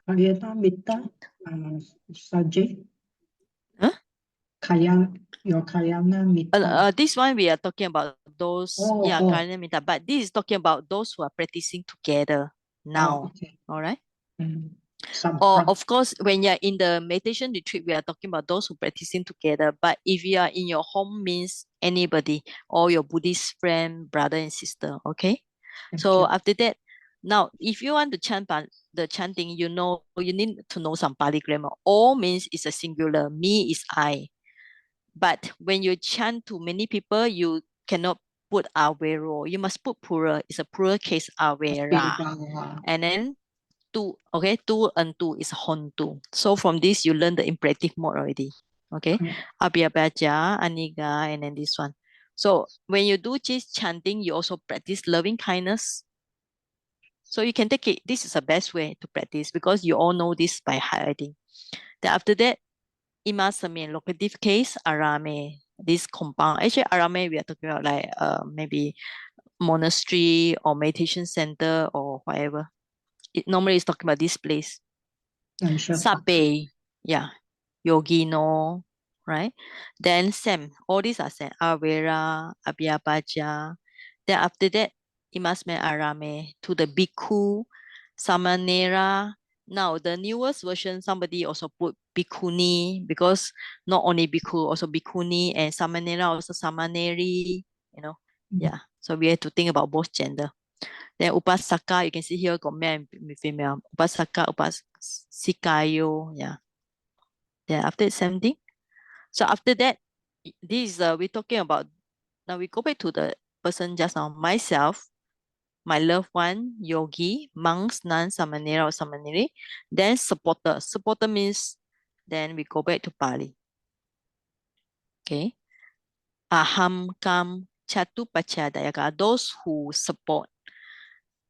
Kalyana Mita, subject. Huh? Your Kalyana Mita. This one we are talking about those, yeah, Oh. Kalyana Mita, but this is talking about those who are practicing together now, Okay. all right? Some Or of course, when you're in the meditation retreat, we are talking about those who practicing together. But if you are in your home, means anybody or your Buddhist friend, brother and sister. Okay. So after that, now if you want to chant the chanting, you need to know some Pali grammar. All means is a singular. Me is I. But when you chant to many people, you cannot put awero. You must put plural. It's a plural case awera. And then two, okay, two and two is hontu. So from this, you learn the imperative mode already. Okay, abhyabaja, aniga, and then this one. So when you do this chanting, you also practice loving kindness. So you can take it. This is the best way to practice because you all know this by highlighting. Then after that, imasame, locative case, arame, this compound. Actually, arame, we are talking about like maybe monastery or meditation center or whatever. It normally is talking about this place. Sabe, yeah, Yogino, right? Then Sam, all these are Sam, Avera, Abhyapaja. Then after that, Imasme Arame to the Bhikkhu, Samanera. Now the newest version, somebody also put Bhikkhuni because not only Bhikkhu, also Bhikkhuni and Samanera, also Samaneri, yeah. So we have to think about both gender. Then Upasaka, you can see here got male and female. Upasaka, Upasikayo, yeah. Then after that, same thing. So after that, this is we're talking about, now we go back to the person just now, myself, my loved one, yogi, monks, nuns, samanera or samaneri, then supporter. Supporter means, then we go back to Pali. Okay. Aham, kam, chatu, pachadayaka, those who support.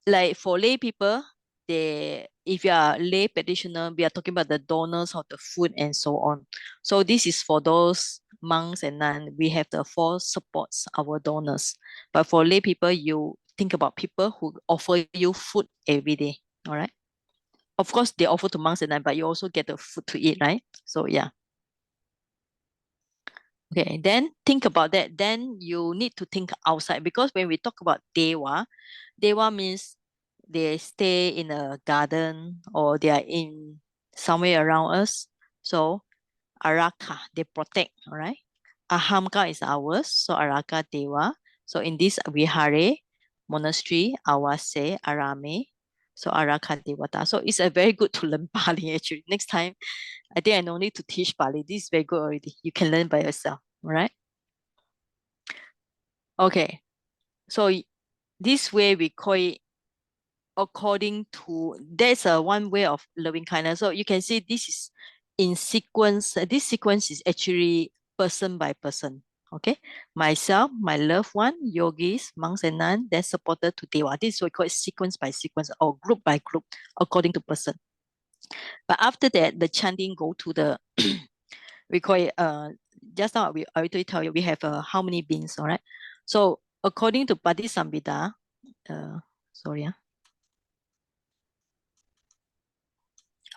Like for lay people, if you are lay practitioner, we are talking about the donors of the food and so on. So this is for those monks and nuns. We have the four supports, our donors. But for lay people, you think about people who offer you food every day. All right. Of course, they offer to monks and nuns, but you also get the food to eat, right? So yeah. Okay, then think about that. Then you need to think outside because when we talk about Dewa means they stay in a garden or they are in somewhere around us. So Araka, they protect, all right? Ahamka is ours, so Araka Dewa. So in this Vihare monastery, Awase, Arame, so Araka Devata. So it's a very good to learn Pali actually. Next time, I think I no need to teach Pali. This is very good already. You can learn by yourself, all right? Okay, so this way we call it according to, there's a one way of loving kindness. So you can see this is in sequence. This sequence is actually person by person. Okay, myself, my loved one, yogis, monks and nuns, then supported to Dewa. This is what we call it sequence by sequence or group by group according to person. But after that, the chanting go to the we call it just now I already tell you we have how many beings, all right? So according to Padisambhida, sorry.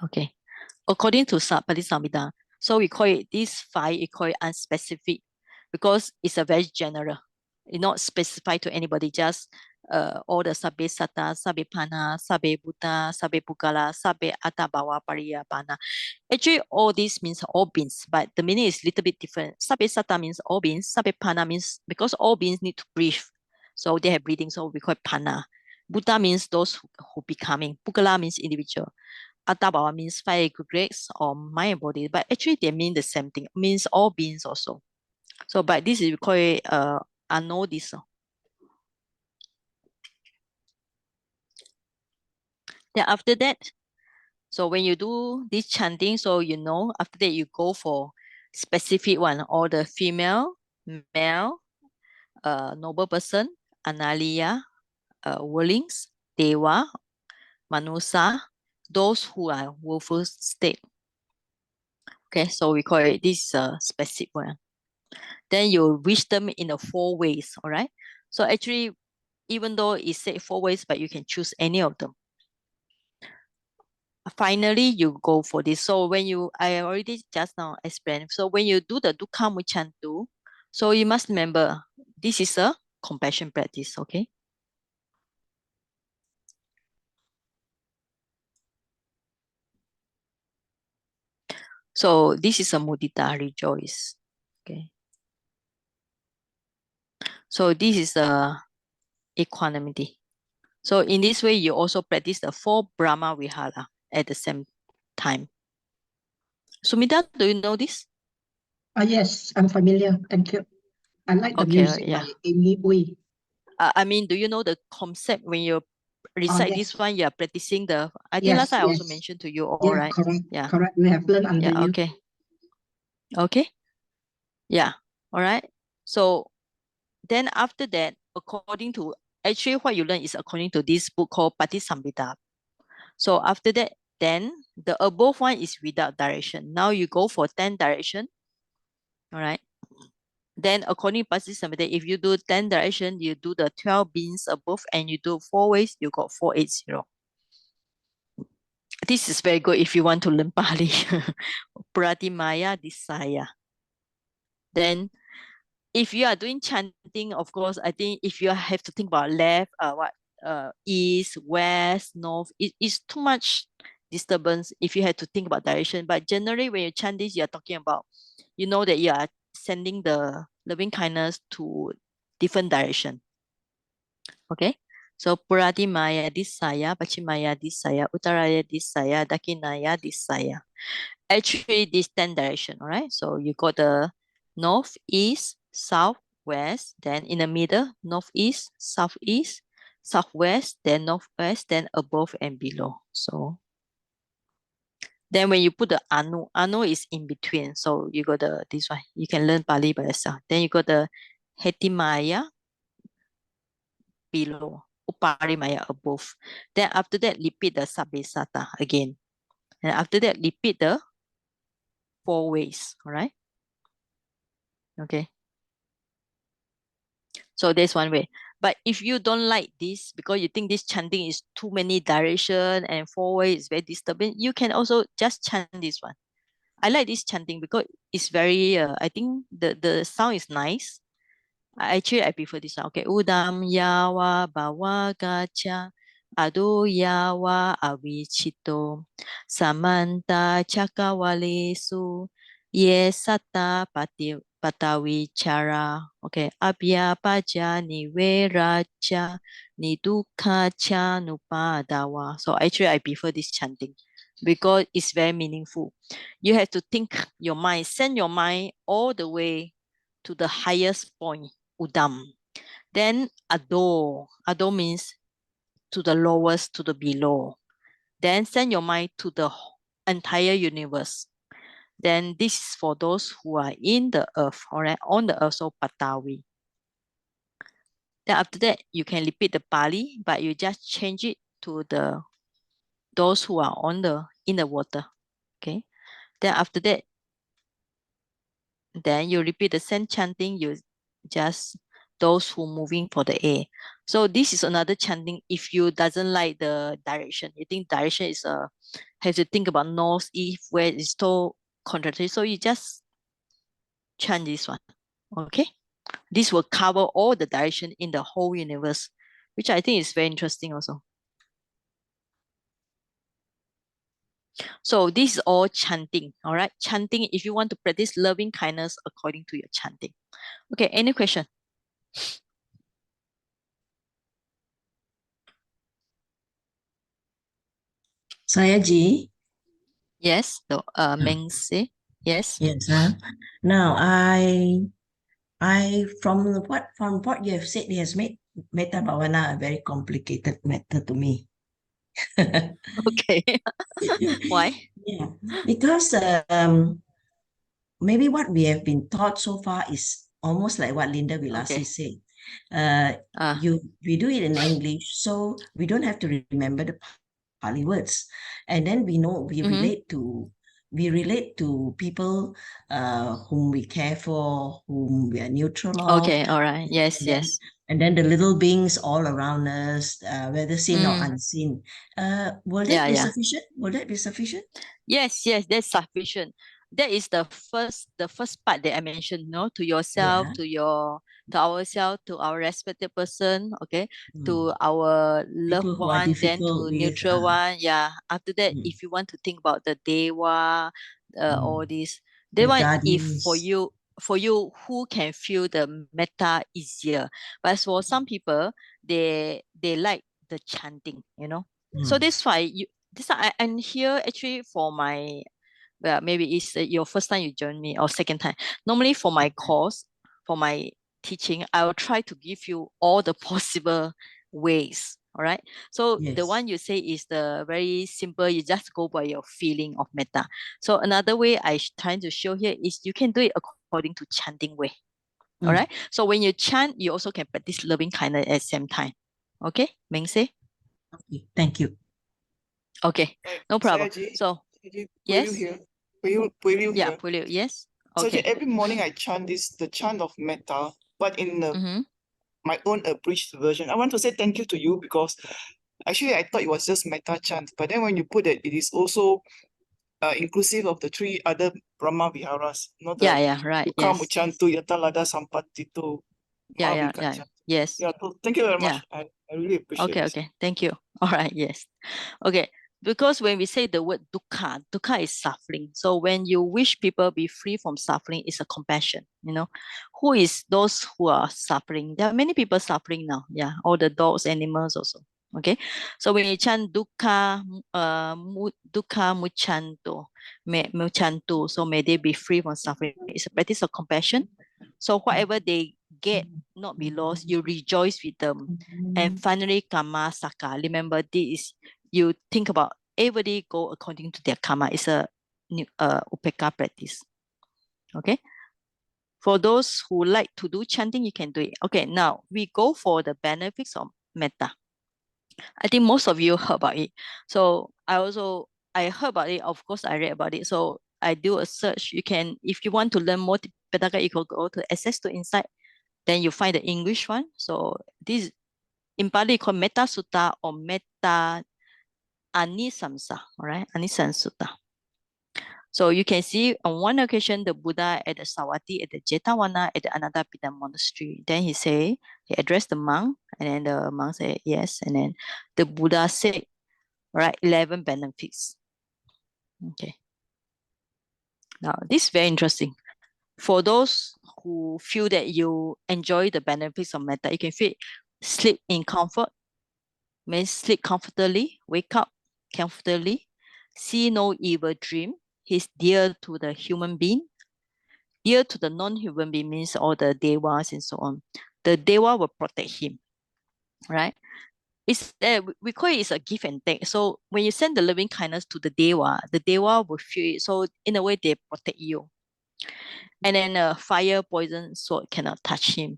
Okay. According to Padisambhida, so we call it this five, we call it unspecific because it's a very general. It's not specified to anybody, just all the Sabbe Sata, Sabbe Pana, Sabbe Buddha, Sabbe Pugala, Sabbe Atabawa Pariyapana. Actually, all this means all beings, but the meaning is a little bit different. Sabbe Sata means all beings, Sabbe Pana means because all beings need to breathe. So they have breathing, so we call it Pana. Buddha means those who becoming. Pugala means individual. Atabawa means five aggregates or mind and body, but actually they mean the same thing, means all beings also. So, but this is we call it anodis. Then after that, so when you do this chanting, so you know, after that you go for specific one, or the female, male, noble person, Analiya, worlings, Dewa, Manusa, those who are willful state. Okay, so we call it this specific one. Then you wish them in the 4 ways, all right? So actually, even though it said 4 ways, but you can choose any of them. Finally, you go for this. So when you, I already just now explained. So when you do the Dukkha Muchantu, so you must remember, this is a compassion practice, okay? So this is a mudita, rejoice, okay? So this is a equanimity. So in this way, you also practice the 4 Brahmavihara at the same time. Sumita, do you know this? Yes, I'm familiar. Thank you. I like the Okay, music yeah. by Amy Uy. I mean, do you know the concept when you recite this yes. one, you are practicing the, I think last Yes, time I also yes. mentioned to you, all Yeah, right? correct. Yeah. Correct. We have learned under Yeah, you. okay. Okay. Yeah. All right. So then after that, according to, actually what you learn is according to this book called Patisambhita. So after that, then the above one is without direction. Now you go for 10 direction. All right. Then according to Patisambhita, if you do 10 direction, you do the 12 beans above and you do 4 ways, you got 480. This is very good if you want to learn Pali. Pratimaya Disaya. Then if you are doing chanting, of course, I think if you have to think about left, east, west, north, it is too much disturbance if you have to think about direction. But generally, when you chant this, you are talking about, you know that you are sending the loving kindness to different direction. Okay. So Pratimaya Disaya, Pachimaya Disaya, Uttaraya Disaya, Dakinaya Disaya. Actually, this 10 direction, all right? So you got the north, east, south, west, then in the middle, northeast, southeast, southwest, then northwest, then above and below. So then when you put the anu is in between. So you got the this one. You can learn Pali by yourself. Then you got the Hetimaya below, Uparimaya above. Then after that, repeat the Sabbesata again. And after that, repeat the 4 ways. All right. Okay. So that's one way. But if you don't like this because you think this chanting is too many direction and 4 ways is very disturbing, you can also just chant this one. I like this chanting because it's very, I think the sound is nice. Actually, I prefer this one. Okay. Udam yawa bawa gacha adu yawa avichito samanta chakawalesu ye sata patawi cara. Okay. Abya paja niveracha niduka cha nupadawa. So actually, I prefer this chanting because it's very meaningful. You have to think your mind, send your mind all the way to the highest point, Udam. Then Ado. Ado means to the lowest, to the below. Then send your mind to the entire universe. Then this is for those who are in the earth, all right, on the earth, so Patawi. Then after that, you can repeat the Pali, but you just change it to the those who are on the in the water. Okay. Then after that, then you repeat the same chanting, you just those who moving for the air. So this is another chanting if you doesn't like the direction. You think direction is have to think about north, east, where it's so contradictory. So you just chant this one. Okay. This will cover all the direction in the whole universe. which I think is very interesting also. So this is all chanting, all right? Chanting, if you want to practice loving kindness according to your chanting. Okay, any question? Saya Ji. Yes, the Meng say. Yes. Yes. Now from what you have said, it has made Metta Bhavana a very complicated matter to me. Okay. Why? Yeah, because maybe what we have been taught so far is almost like what Linda Vilasi Okay. said. Ah, We do it in English, so we don't have to remember the Pali words, and then we know we Mhm. relate to people whom we care for, whom we are neutral of, okay, all right. Yes, and then yes. the little beings all around us, whether seen or Mm, unseen. Will that yeah, be yeah. sufficient? Will that be sufficient? Yes, yes, that's sufficient. That is the first part that I mentioned, no, to yourself, Yeah. to ourselves, to our respected person, okay, to Mm. our loved People who are one, then difficult to with neutral one. Yeah. After that, mm, if you want to think about the dewa, all mm, this, the that one, if guardians. for you who can feel the metta easier. But as for some people, they like the chanting, you know. So Mm. that's why this and here actually for my, well, maybe it's your first time you join me or second time. Normally for my course, for my teaching, I will try to give you all the possible ways. All right. So the Yes. one you say is the very simple. You just go by your feeling of metta. So another way trying to show here is you can do it according to chanting way. All Mm. right. So when you chant, you also can practice loving kindness at the same time. Okay, Meng say. Okay. Thank you. Okay, Right. no problem. Sayaji, So Sayaji, will you yes, hear? Will you yeah, hear? Pulio, yes. Sayaji, Okay. every morning I chant the chant of metta, but in Mm-hmm. my own abridged version. I want to say thank you to you because actually I thought it was just metta chant, but then when you put it is also inclusive of the three other Brahmaviharas, not Yeah, the yeah, right. Dukha Yes. Muchantu, Yata Lada Sampatitu, Yeah, yeah, yeah. Mahavika. Yes. Yeah, so thank you very Yeah. much. I really appreciate Okay, this. okay. Thank you. All right, yes. Okay. Because when we say the word dukkha, dukkha is suffering. So when you wish people be free from suffering, it's a compassion, you know. Who is those who are suffering? There are many people suffering now. Yeah, all the dogs, animals also. Okay. So when you chant dukkha, dukkha muchanto, muchanto, so may they be free from suffering. It's a practice of compassion. So whatever they get not be lost, you rejoice with them. And finally, karma saka. Remember, this is you think about everybody go according to their karma. It's a upeka practice. Okay. For those who like to do chanting, you can do it. Okay. Now we go for the benefits of metta. I think most of you heard about it. So I heard about it. Of course, I read about it. So I do a search. You can, if you want to learn more Tipitaka, you can go to Access to Insight. Then you find the English one. So this in Pali called Metta Sutta or Metta Anisamsa, all right, Anisansutta. So you can see on one occasion the Buddha at the Sawati at the Jetavana at the Anathapindika monastery. Then he addressed the monk, and then the monk said yes, and then the Buddha said, all right, 11 benefits. Okay. Now this is very interesting. For those who feel that you enjoy the benefits of metta, you can feel sleep in comfort, means sleep comfortably, wake up comfortably, see no evil dream. He's dear to the human being. Dear to the non-human being means all the devas and so on. The deva will protect him, right? It's we call it is a give and take. So when you send the loving kindness to the deva will feel it. So in a way, they protect you. And then fire, poison, sword cannot touch him.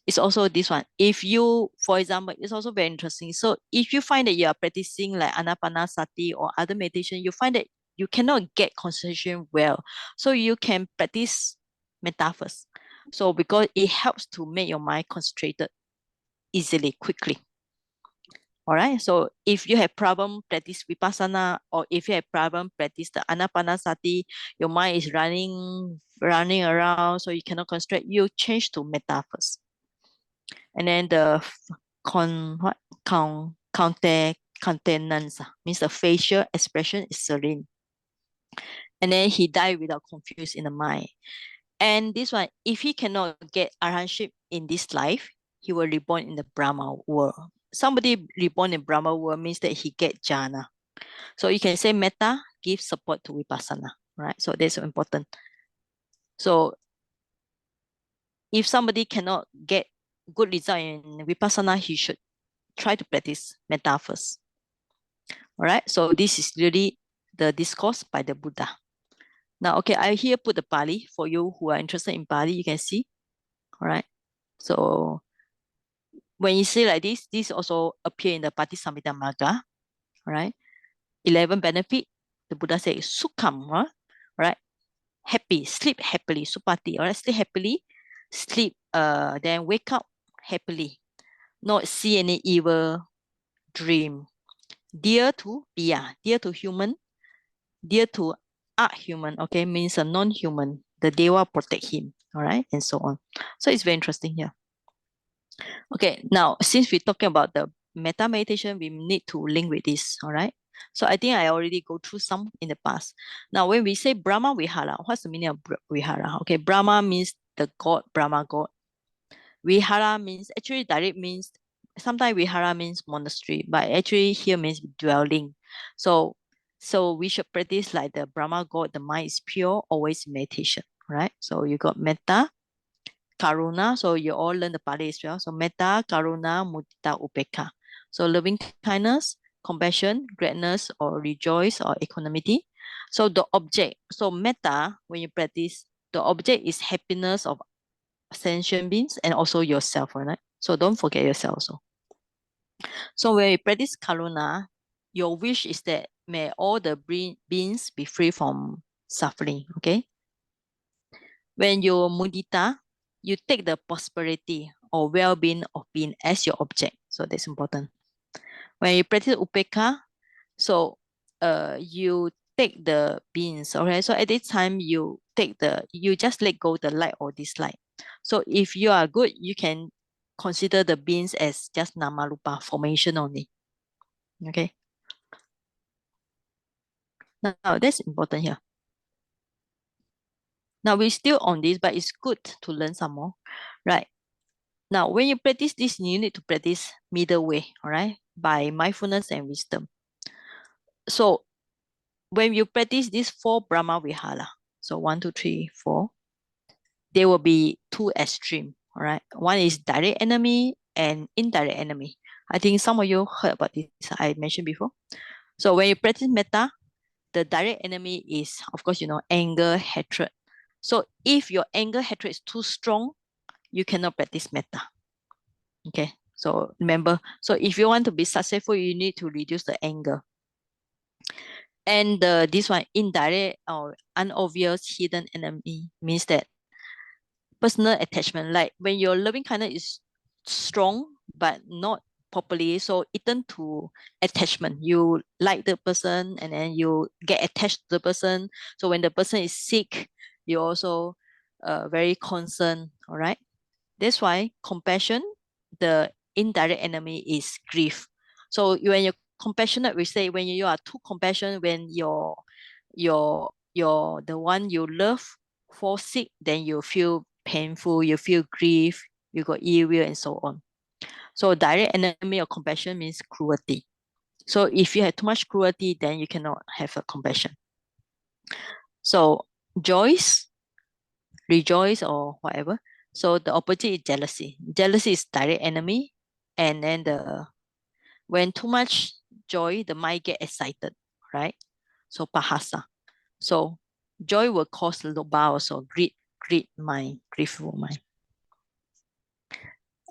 It's also this one. If you, for example, it's also very interesting. So if you find that you are practicing like anapanasati or other meditation, you find that you cannot get concentration well. So you can practice metta first. So because it helps to make your mind concentrated easily, quickly. All right. So if you have problem, practice vipassana, or if you have problem, practice the anapanasati, your mind is running around, so you cannot concentrate. You change to metta first. And then countenance, means the facial expression is serene. And then he died without confused in the mind. And this one, if he cannot get arahantship in this life, he will reborn in the Brahma world. Somebody reborn in Brahma world means that he get jhana. So you can say metta gives support to vipassana, right? So that's important. So if somebody cannot get good result in vipassana, he should try to practice metta first. All right. So this is really the discourse by the Buddha. Now, okay, I here put the Pali for you who are interested in Pali. You can see. All right. So when you say like this also appear in the Visuddhimagga. All right. 11 benefit. The Buddha says sukham. All right. Happy, sleep happily. Supati. All right. Sleep happily. Sleep. Then wake up happily. Not see any evil dream. Dear to Pia, dear to human, dear to art human, okay, means a non-human. The Deva protect him, all right, and so on. So it's very interesting here. Okay, now since we're talking about the metta meditation, we need to link with this, all right? So I think I already go through some in the past. Now, when we say Brahmavihara, what's the meaning of Vihara? Okay, Brahma means the God, Brahma God. Vihara means, actually direct means, sometimes Vihara means monastery, but actually here means dwelling. So we should practice like the Brahma God, the mind is pure, always meditation, right? So you got metta, karuna, so you all learn the Pali as well. So metta, karuna, mudita, upekkha. So loving kindness, compassion, greatness, or rejoice, or equanimity. So the object, so metta, when you practice, the object is happiness of sentient beings and also yourself, right? So don't forget yourself also. So when you practice karuna, your wish is that may all the beings be free from suffering, okay? When you mudita, you take the prosperity or well-being of being as your object. So that's important. When you practice upekkha, so you take the beings, okay? So at this time, you just let go the like or dislike. So if you are good, you can consider the beings as just namarupa formation only. Okay. Now that's important here. Now we're still on this, but it's good to learn some more, right? Now, when you practice this, you need to practice middle way, all right, by mindfulness and wisdom. So when you practice these 4 Brahmavihara, so 1, 2, 3, 4, there will be 2 extreme, all right? One is direct enemy and indirect enemy. I think some of you heard about this, I mentioned before. So when you practice metta, the direct enemy is, of course, anger, hatred. So if your anger, hatred is too strong, you cannot practice metta. Okay, so remember, so if you want to be successful, you need to reduce the anger. And this one, indirect or unobvious hidden enemy, means that personal attachment, like when your loving kindness is strong but not properly, so it turns to attachment. You like the person and then you get attached to the person. So when the person is sick, you also very concerned, all right? That's why compassion, the indirect enemy is grief. So when you're compassionate, we say when you are too compassionate, when the one you love fall sick, then you feel painful, you feel grief, you got ill will and so on. So direct enemy of compassion means cruelty. So if you have too much cruelty, then you cannot have a compassion. So rejoice or whatever. So the opposite is jealousy. Jealousy is direct enemy. And then when too much joy, the mind get excited, right? So pahasa. So joy will cause lobha also, greed mind, grieful mind.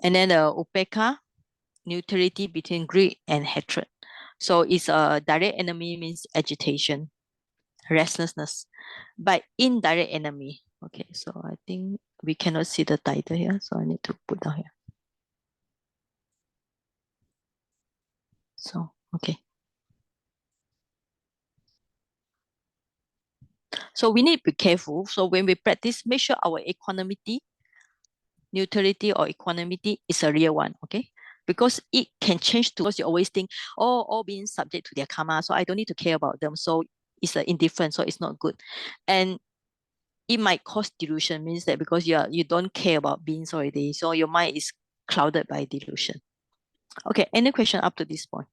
And then the upekkha, neutrality between greed and hatred. So it's a direct enemy means agitation, restlessness. But indirect enemy, okay, so I think we cannot see the title here, so I need to put down here. So, okay. So we need to be careful. So when we practice, make sure our equanimity, neutrality or equanimity is a real one, okay? because it can change to, because you always think, oh, all beings subject to their karma, so I don't need to care about them. So it's indifferent, so it's not good. And it might cause delusion, means that because you don't care about beings already, so your mind is clouded by delusion. Okay, any question up to this point?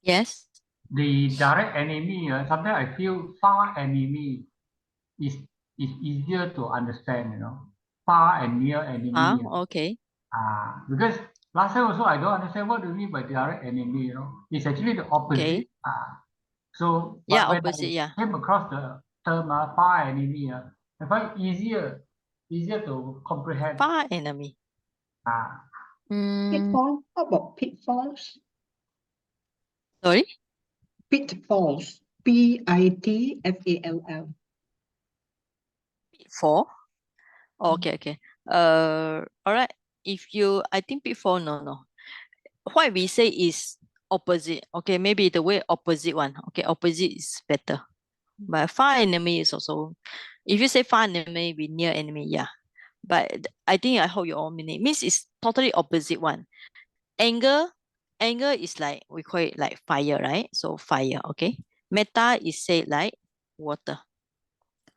Yes. The direct enemy, sometimes I feel far enemy is easier to understand, far and near enemy. Okay. Because last time also I don't understand what do you mean by direct enemy, It's actually the opposite. Okay. So Yeah, but when opposite, I yeah. came across the term far enemy, I find easier to comprehend. Far enemy. Pitfall. How about pitfalls? Sorry? Pitfalls. Pitfall. Four. Okay, okay. All right. I think before, no. What we say is opposite. Okay, maybe the way opposite one. Okay, opposite is better. But far enemy is also, if you say far enemy with near enemy, yeah. But I think I hope you all mean it. Means it's totally opposite one. Anger is like, we call it like fire, right? So fire, okay. Metta is said like water.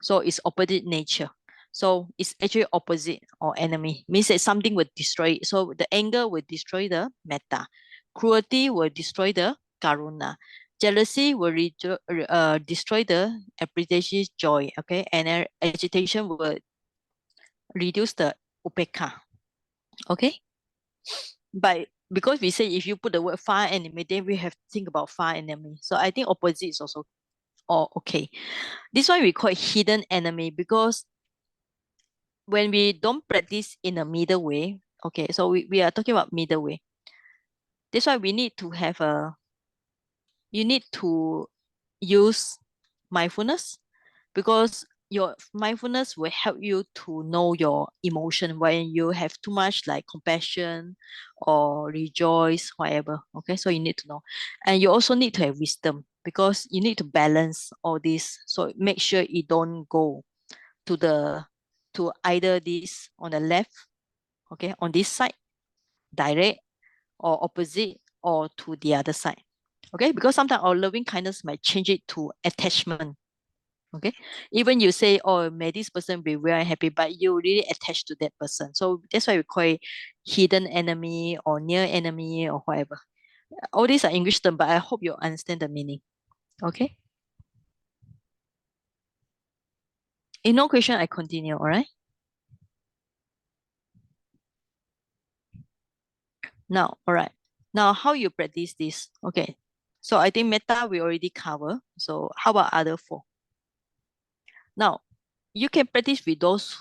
So it's opposite nature. So it's actually opposite or enemy. Means that something will destroy it. So the anger will destroy the metta. Cruelty will destroy the karuna. Jealousy will destroy the appreciation joy. Okay. And agitation will reduce the upekka. Okay. But because we say if you put the word far enemy, then we have to think about far enemy. So I think opposite is also okay. This one we call it hidden enemy, because when we don't practice in a middle way, okay, so we are talking about middle way. That's why you need to use mindfulness, because your mindfulness will help you to know your emotion when you have too much like compassion or rejoice, whatever. Okay, so you need to know. And you also need to have wisdom, because you need to balance all this. So make sure you don't go to either this on the left, okay, on this side, direct or opposite, or to the other side. Okay, because sometimes our loving kindness might change it to attachment. Okay, even you say, oh, may this person be very happy, but you really attach to that person. So that's why we call it hidden enemy or near enemy or whatever. All these are English terms, but I hope you understand the meaning. Okay. If no question, I continue. All right. Now, all right. Now, how you practice this? Okay. So I think metta we already cover. So how about other four? Now, you can practice with those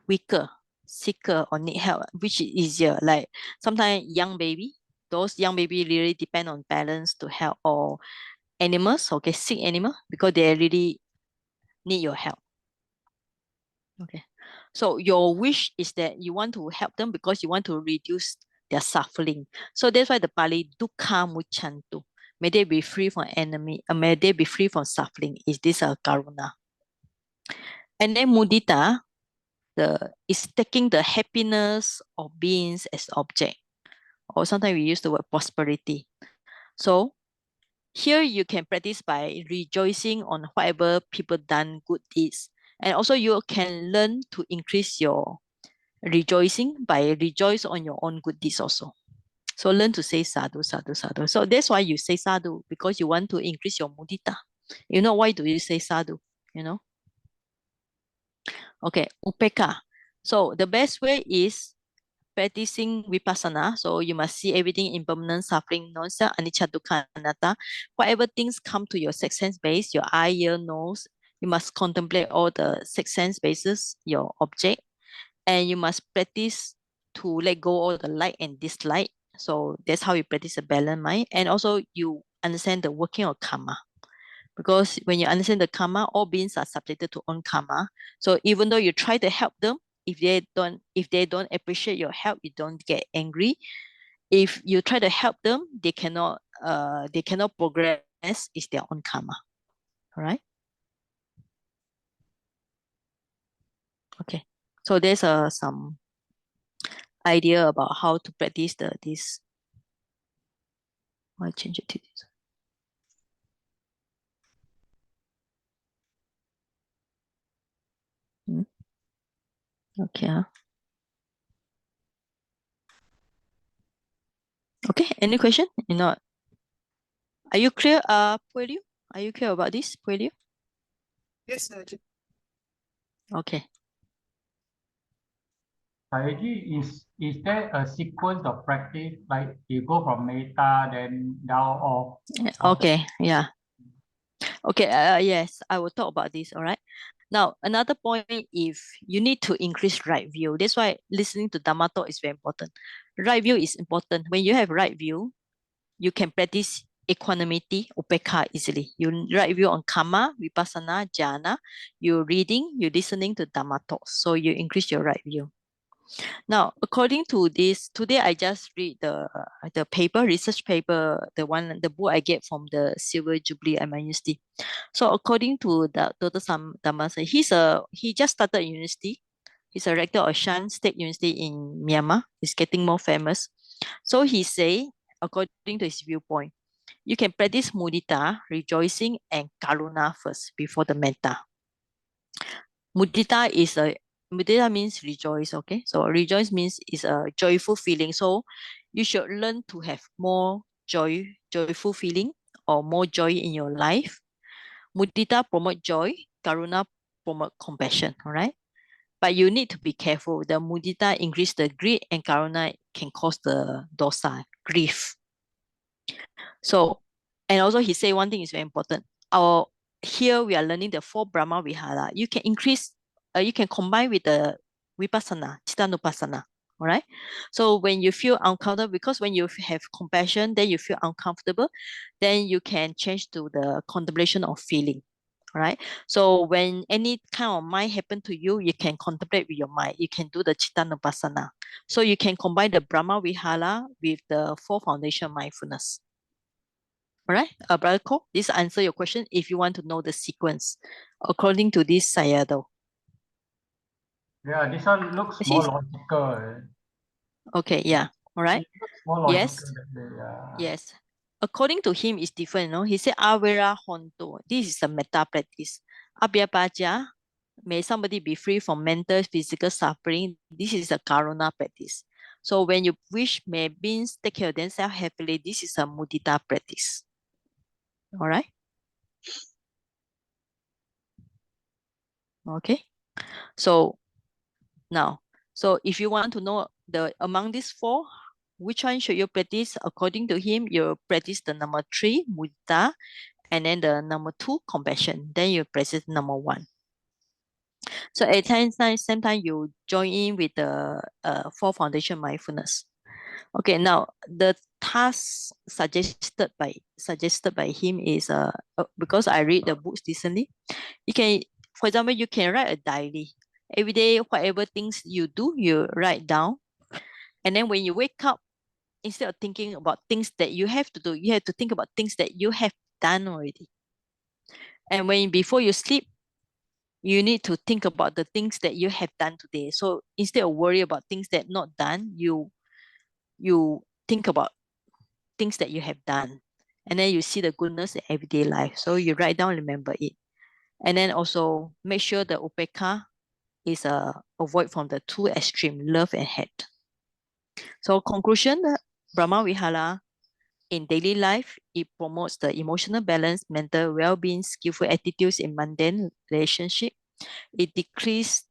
weaker, sicker, or need help, which is easier. Like sometimes those young baby really depend on parents to help, or animals, okay, sick animal, because they really need your help. Okay. So your wish is that you want to help them because you want to reduce their suffering. So that's why the Pali dukkha muchantu. May they be free from enemy, may they be free from suffering. Is this a karuna? And then mudita, is taking the happiness of beings as object. Or sometimes we use the word prosperity. So here you can practice by rejoicing on whatever people done good deeds. And also you can learn to increase your rejoicing by rejoice on your own good deeds also. So learn to say sadhu, sadhu, sadhu. So that's why you say sadhu, because you want to increase your mudita. You know, why do you say sadhu? You know? Okay, upeka. So the best way is practicing vipassana. So you must see everything impermanent, suffering, non-self, anicca, dukkha, anatta. Whatever things come to your six sense base, your eye, ear, nose, you must contemplate all the six sense bases, your object, and you must practice to let go all the like and dislike. So that's how you practice a balanced mind. And also you understand the working of karma. Because when you understand the karma, all beings are subjected to own karma. So even though you try to help them, if they don't appreciate your help, you don't get angry. If you try to help them, they cannot progress. It's their own karma. All right. So there's some idea about how to practice this. I'll change it to this. Okay. Okay, any question? You know, are you clear, Puelio? Are you clear about this, Puelio? Yes, Okay. Saiji, is there a sequence of practice, like you go from metta, then down off? Okay, yeah. Okay, yes, I will talk about this, all right? Now, another point, if you need to increase right view, that's why listening to Dhamma talk is very important. Right view is important. When you have right view, you can practice equanimity, upekha easily. You right view on karma, vipassana, jhana, you're reading, you're listening to Dhamma talks, so you increase your right view. Now, according to this, today I just read the paper, research paper, the book I get from the Silver Jubilee at my university. So according to the Dr. Dhamasa, he just started university. He's a rector of Shan State University in Myanmar. He's getting more famous. So he say, according to his viewpoint, you can practice mudita, rejoicing, and karuna first before the metta. Mudita is a Mudita means rejoice, okay? So rejoice means is a joyful feeling. So you should learn to have more joyful feeling or more joy in your life. Mudita promote joy, karuna promote compassion, all right? But you need to be careful. The mudita increase the greed and karuna can cause the dosa, grief. So, and also he say one thing is very important. Here we are learning the 4 Brahmavihara. You can increase, you can combine with the vipassana, chittanupassana. All right. So when you feel uncomfortable, because when you have compassion, then you feel uncomfortable, then you can change to the contemplation of feeling. All right. So when any kind of mind happen to you, you can contemplate with your mind. You can do the chittanupassana. So you can combine the Brahmavihara with the 4 foundation mindfulness. All right, Brother Ko, this answer your question if you want to know the sequence according to this Sayadaw. Yeah, this one looks more logical. Okay, yeah, all right. It looks more logical Yes, that way, yeah. yes. According to him, it's different. No, he said Avera Honto. This is a metta practice. Abhyapaja, may somebody be free from mental, physical suffering. This is a karuna practice. So when you wish may beings take care of themselves happily, this is a mudita practice. All right. Okay. So now, so if you want to know among these 4, which one should you practice? According to him, you practice the number 3, mudita, and then the number 2, compassion. Then you practice number 1. So at same time, you join in with the 4 foundation mindfulness. Okay, now the task suggested by him is because I read the books recently. You can, for example, you can write a diary. Every day, whatever things you do, you write down. And then when you wake up, instead of thinking about things that you have to do, you have to think about things that you have done already. And when before you sleep, you need to think about the things that you have done today. So instead of worry about things that not done, you think about things that you have done. And then you see the goodness in everyday life. So you write down, remember it. And then also make sure the upekha is avoid from the 2 extreme, love and hate. So conclusion, Brahmavihara in daily life, it promotes the emotional balance, mental well-being, skillful attitudes in mundane relationship. It decreases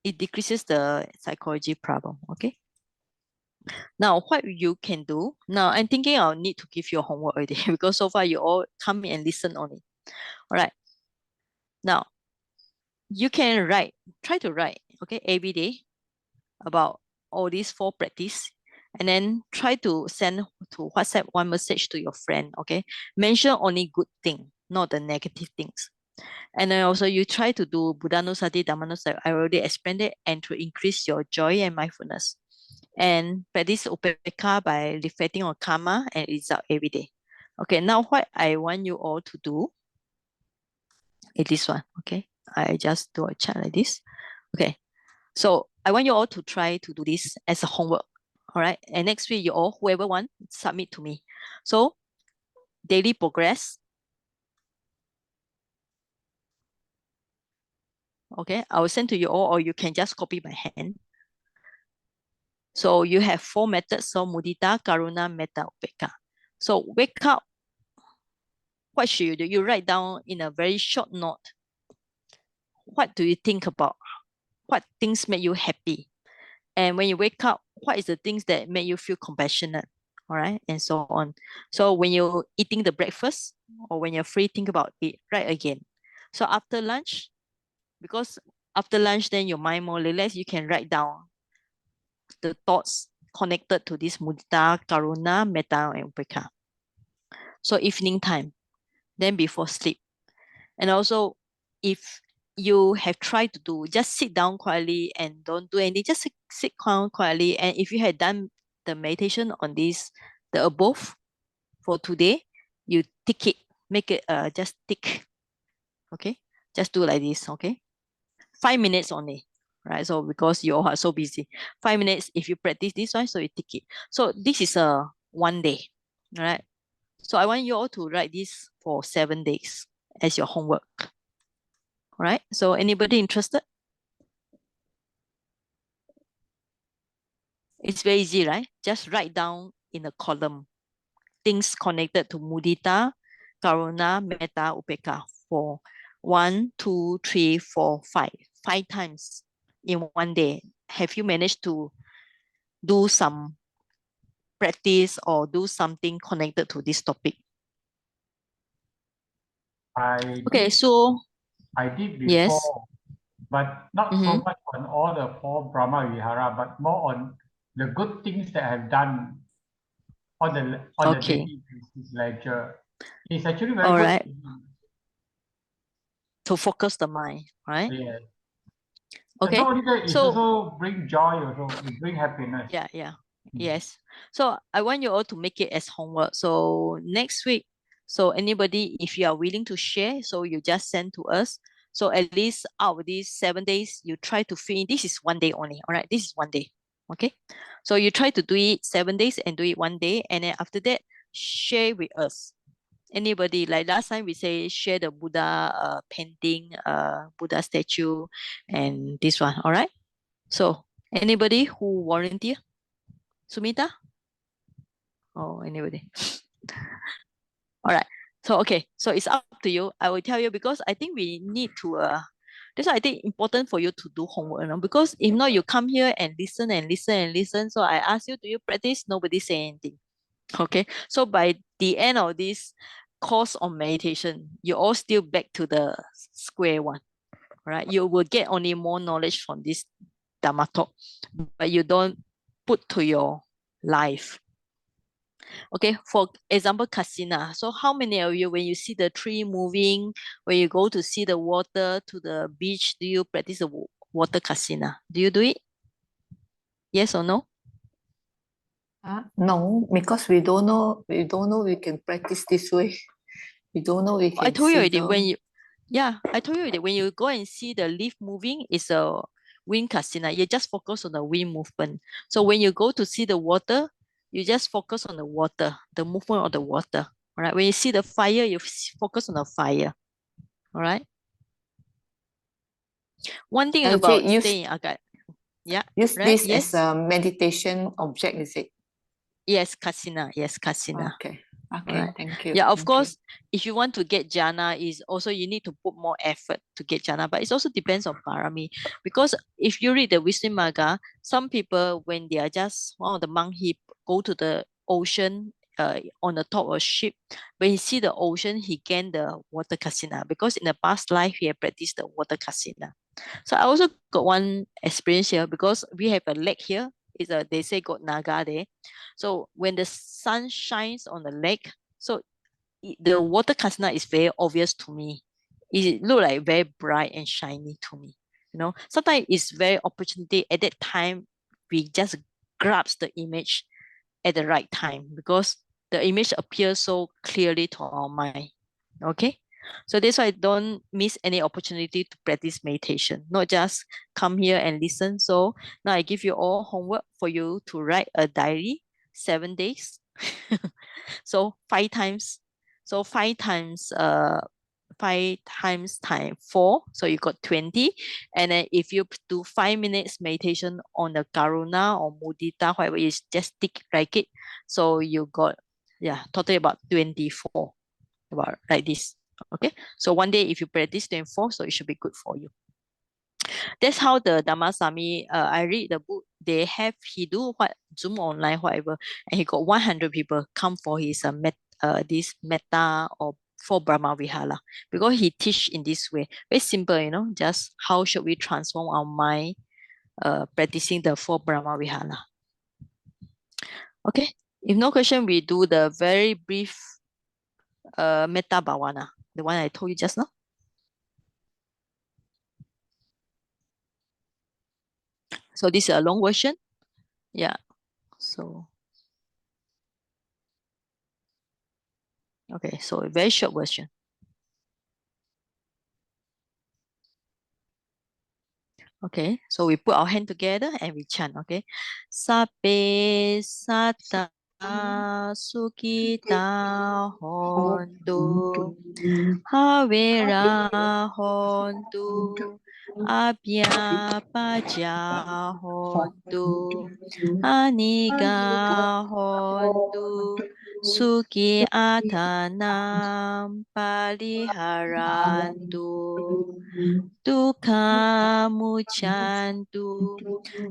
the psychology problem. Okay. Now, what you can do now, I'm thinking I'll need to give you a homework already because so far you all come in and listen only. All right. Now, you can try to write, okay, every day about all these 4 practice, and then try to send to WhatsApp one message to your friend, okay? Mention only good thing, not the negative things. And then also you try to do Buddhanusati, Dhammanusati, I already explained it, and to increase your joy and mindfulness. And practice upekha by reflecting on karma and result every day. Okay, now what I want you all to do is this one, okay? I just do a chat like this. Okay, So I want you all to try to do this as a homework. All right. And next week, you all, whoever want, submit to me. So daily progress. Okay. I will send to you all, or you can just copy by hand. So you have 4 methods. So mudita, karuna, metta, upekka. So wake up. What should you do? You write down in a very short note. What do you think about? What things make you happy? And when you wake up, what is the things that make you feel compassionate? All right. And so on. So when you're eating the breakfast or when you're free, think about it. Write again. So after lunch, because after lunch, then your mind more relaxed, you can write down the thoughts connected to this mudita, karuna, metta, and upekka. So evening time, then before sleep. And also, if you have tried to do, just sit down quietly and don't do anything, just sit down quietly. And if you had done the meditation on this, the above for today, you tick it, make it just tick. Okay, just do like this. Okay, 5 minutes only. Right, so because you all are so busy, 5 minutes if you practice this one, so you tick it. So this is a 1 day. All right, so I want you all to write this for 7 days as your homework. All right, so anybody interested? It's very easy, right? Just write down in a column things connected to mudita, karuna, metta, upekka for 1, 2, 3, 4, 5. 5 times in 1 day. Have you managed to do some practice or do something connected to this topic? Okay, so I did yes. before, but not so much on all the 4 Brahmavihara, but more on the good things that I've done on the daily basis lecture. It's actually very All good. right. To focus the mind, right? Yeah. Okay. Not only that, it So also bring joy, also it bring happiness. yeah. Yes. So I want you all to make it as homework. So next week, so anybody, if you are willing to share, so you just send to us. So at least out of these 7 days, you try to fit in. This is 1 day only. All right. This is 1 day. Okay. So you try to do it 7 days and do it 1 day. And then after that, share with us. Anybody, like last time we say share the Buddha painting, Buddha statue, and this one. All right. So anybody who volunteer? Sumita? Oh, anybody? All right. So, okay. So it's up to you. I will tell you because I think we need to, that's why I think important for you to do homework, you know, because if not, you come here and listen and listen and listen. So I ask you, do you practice? Nobody say anything. Okay. So by the end of this course on meditation, you all still back to the square one. Right? You will get only more knowledge from this Dhamma talk, but you don't put to your life. Okay, for example, kasina. So how many of you, when you see the tree moving, when you go to see the water to the beach, do you practice the water kasina? Do you do it? Yes or no? No, because we don't know we can practice this way. We don't know we can I told you see already, the... when you, yeah, I told you already, when you go and see the leaf moving, it's a wind kasina. You just focus on the wind movement. So when you go to see the water, you just focus on the water, the movement of the water. All right. When you see the fire, you focus on the fire. All right. One thing about staying Agat. Yeah. Use right? this Yes. as a meditation object, is it? Yes, kasina. Yes, kasina. Okay. Okay, Alright. thank you. Yeah, of Thank course, if you want to get jhana, is also you need to put more effort to get jhana, but it also depends on parami. Because if you read the Visuddhimagga, some people, when they are just one of the monk, he go to the ocean on the top of a ship. When he see the ocean, he gain the water kasina because in the past life he had practiced the water kasina. So I also got one experience here because we have a lake here. It's a, they say got naga there. So when the sun shines on the lake, so the water kasna is very obvious to me. It look like very bright and shiny to me. You know, sometimes it's very opportunity at that time. We just grasp the image at the right time because the image appears so clearly to our mind. Okay, So that's why don't miss any opportunity to practice meditation, not just come here and listen. So now I give you all homework for you to write a diary, 7 days. So 5 times. So 5 times 5 times time 4. So you got 20. And then if you do 5 minutes meditation on the Karuna or Mudita, whatever is just tick like it. So you got totally about 24. About like this. Okay. So one day if you practice 24, so it should be good for you. That's how the Dhammasami, I read the book, he do what, Zoom online, whatever, and he got 100 people come for his this metta or for Brahmavihara, because he teach in this way. Very simple, just how should we transform our mind, practicing the four Brahmavihara. Okay, if no question, we do the very brief metta bhavana, the one I told you just now. So this is a long version. Yeah. So, okay. So a very short version. Okay. So we put our hand together and we chant. Okay. Sape sata sukita hontu. Havera hontu. Abhya paja hontu. Aniga hontu. Suki atanam paliharantu. Dukkha muchantu.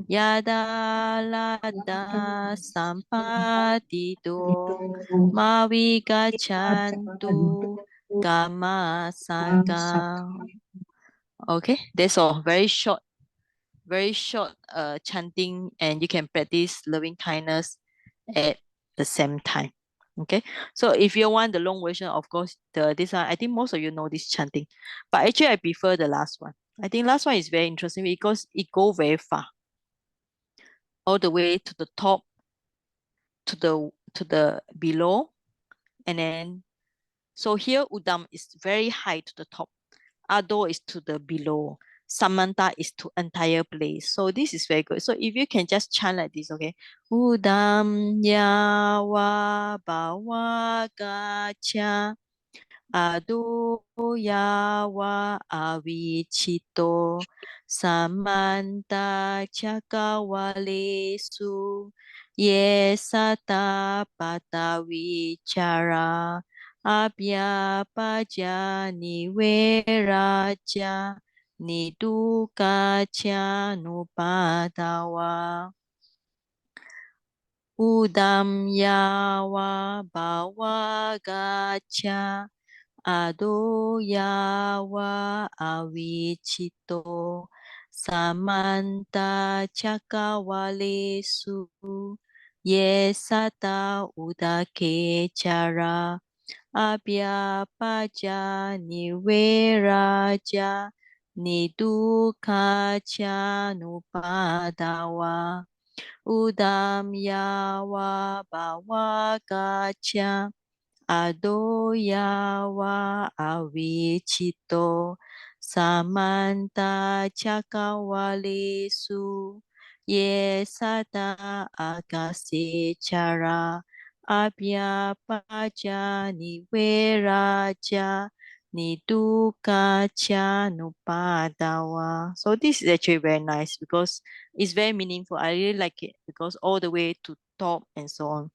Yada lada sampatito. Mavigachantu. Kama sangha. Okay, that's all. Very short chanting, and you can practice loving kindness at the same time. Okay, so if you want the long version, of course, this one, I think most of you know this chanting, but actually I prefer the last one. I think last one is very interesting because it go very far, all the way to the top, to the below, and then so here Udam is very high to the top, Ado is to the below, Samanta is to entire place. So this is very good. So if you can just chant like this, okay? Udam yawa bawa gacha. Ado yawa avichito. Samanta chakawalesu. Yesata patavichara. Abhya paja niveraja niduka cha nupadawa. Udam yawa bawa gacha. Ado yawa avichito. Samanta chakawalesu. Yesata udake chara. Abhya paja niveraja niduka cha nupadawa. Udam yawa bawa gacha. Ado yawa avichito. Samanta chakawalesu. Yesata akase chara. Abhya paja niveraja niduka cha nupadawa. So this is actually very nice because it's very meaningful. I really like it because all the way to top and so on.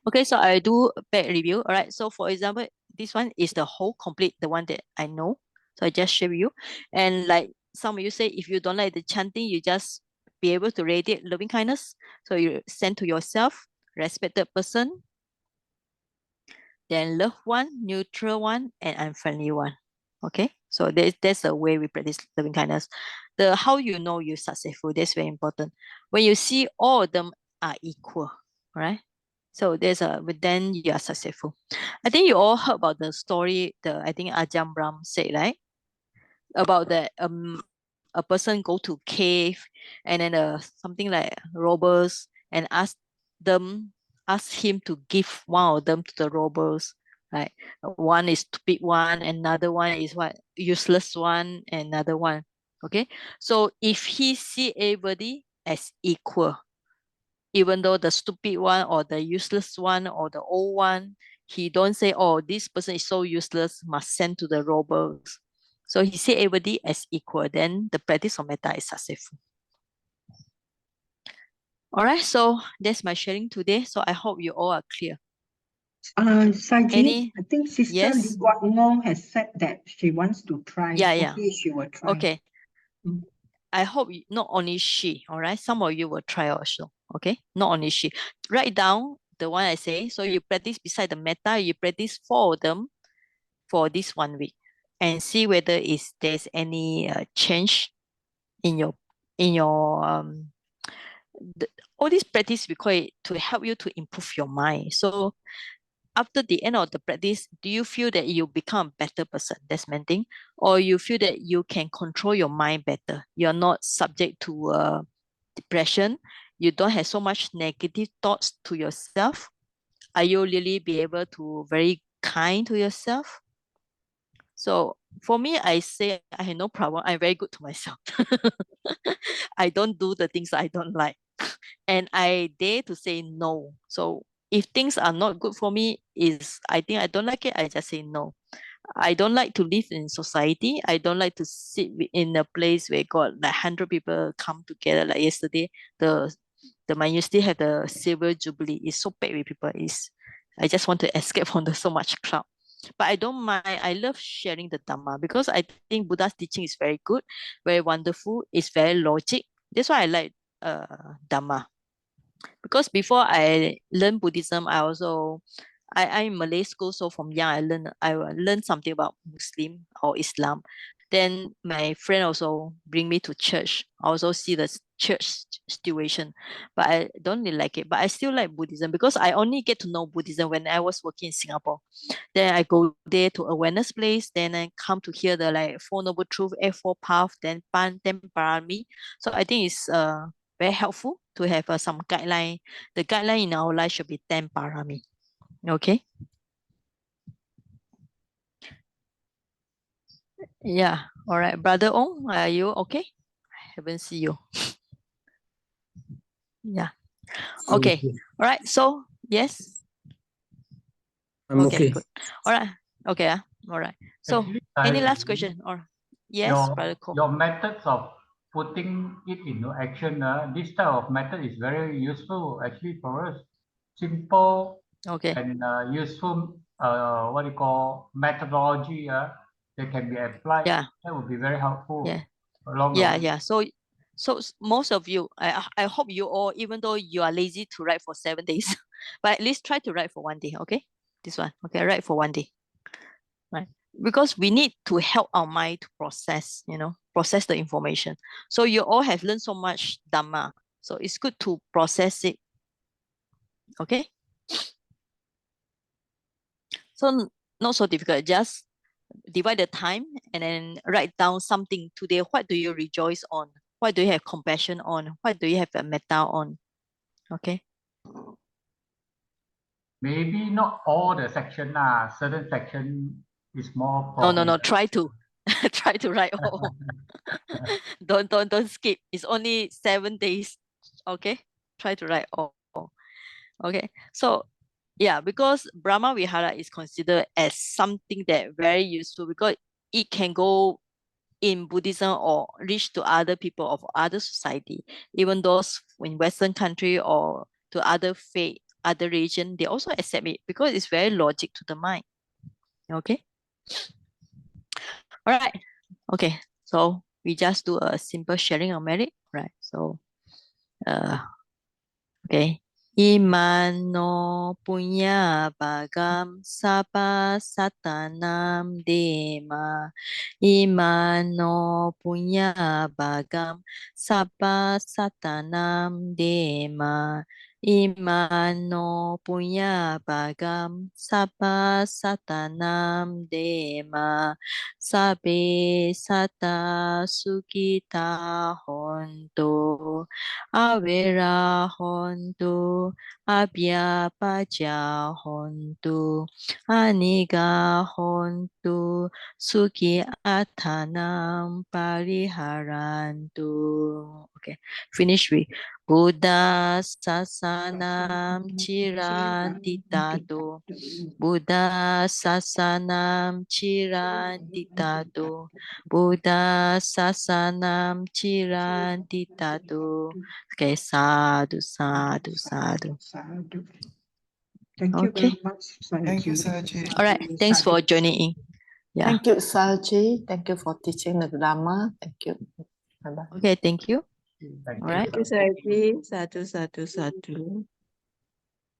Okay, so I do a back review. All right. So for example, this one is the whole complete, the one that I know. So I just share with you. And like some of you say, if you don't like the chanting, you just be able to radiate loving kindness. So you send to yourself, respected person, then loved one, neutral one, and unfriendly one. Okay, so that's the way we practice loving kindness. The how you know you're successful, that's very important. When you see all of them are equal, right? So then you are successful. I think you all heard about the story, I think Ajahn Brahm said, right? About that a person go to cave and then something like robbers and ask him to give one of them to the robbers, right? One is stupid one, another one is what? Useless one, another one. Okay. So if he see everybody as equal, even though the stupid one or the useless one or the old one, he don't say, oh, this person is so useless, must send to the robbers. So he see everybody as equal, then the practice of metta is successful. All right, so that's my sharing today. So I hope you all are clear. Saji, I think Sister Yes? Lee Guat Ngong has said that she wants to try. Yeah, yeah. Hopefully she will try. Okay. Mm. I hope not only she, all right? Some of you will try also, okay? Not only she. Write down the one I say. So you practice beside the metta, you practice 4 of them for this 1 week and see whether there's any change in your all this practice required to help you to improve your mind. So after the end of the practice, do you feel that you become a better person? That's main thing. Or you feel that you can control your mind better. You're not subject to depression. You don't have so much negative thoughts to yourself. Are you really be able to very kind to yourself? So for me, I say I have no problem. I'm very good to myself. I don't do the things I don't like. And I dare to say no. So if things are not good for me, I think I don't like it, I just say no. I don't like to live in society. I don't like to sit in a place where got like 100 people come together. Like yesterday, the my university had the silver jubilee. It's so packed with people. I just want to escape from the so much crowd. But I don't mind. I love sharing the Dhamma because I think Buddha's teaching is very good, very wonderful. It's very logic. That's why I like Dhamma. Because before I learned Buddhism, I'm in Malay school, so from young I learned something about Muslim or Islam. Then my friend also bring me to church. I also see the church situation, but I don't really like it. But I still like Buddhism because I only get to know Buddhism when I was working in Singapore. Then I go there to awareness place. Then I come to hear the like Four Noble Truth, Four Path, then Ten Parami. So I think it's very helpful to have some guideline. The guideline in our life should be 10 parami. Okay. Yeah. All right. Brother Ong, are you okay? I haven't seen you. Yeah. Okay. All right. So, yes. I'm Okay, okay. good. All right. Okay. All right. So, Actually, any last question? Or yes, Brother Ko. your methods of putting it into action, this type of method is very useful actually for us. Simple Okay. and useful, what you call methodology that can be applied. Yeah. That would be very helpful. Yeah. Along the Yeah. way. Yeah. So most of you, I hope you all, even though you are lazy to write for 7 days, but at least try to write for 1 day. Okay. This one. Okay. Write for 1 day. Right. Because we need to help our mind to process, process the information. So you all have learned so much Dhamma. So it's good to process it. Okay. So not so difficult. Just divide the time and then write down something today. What do you rejoice on? What do you have compassion on? What do you have a metta on? Okay. Maybe not all the section, certain section is more No. Try to try to write all. Don't skip. It's only 7 days. Okay. Try to write all. Okay. So yeah, because Brahmavihara is considered as something that very useful because it can go in Buddhism or reach to other people of other society, even those in Western country or to other faith, other religion, they also accept it because it's very logic to the mind. Okay. All right. Okay. So we just do a simple sharing of merit, right? So, okay. Imano punya bagam sapa satanam dema. Imano punya bagam sapa satanam dema. Imano punya bagam sabba satanam dema sabe sata sukita honto avera honto abya paja honto aniga honto suki atanam pariharantu. Okay, finish with Buddha sasanam chirantitato. Buddha sasanam chirantitato. Buddha sasanam chirantitato. Okay, sadhu, sadhu, sadhu. Sadhu. Thank you Okay. very much, Thank you, Saji. Saji. All right. Thanks for joining in. Yeah. Thank you, Saji. Thank you for teaching the Dharma. Thank you. Bye-bye. Okay, thank you. Thank All right. you. Thank you, Saji. Satu, satu, satu.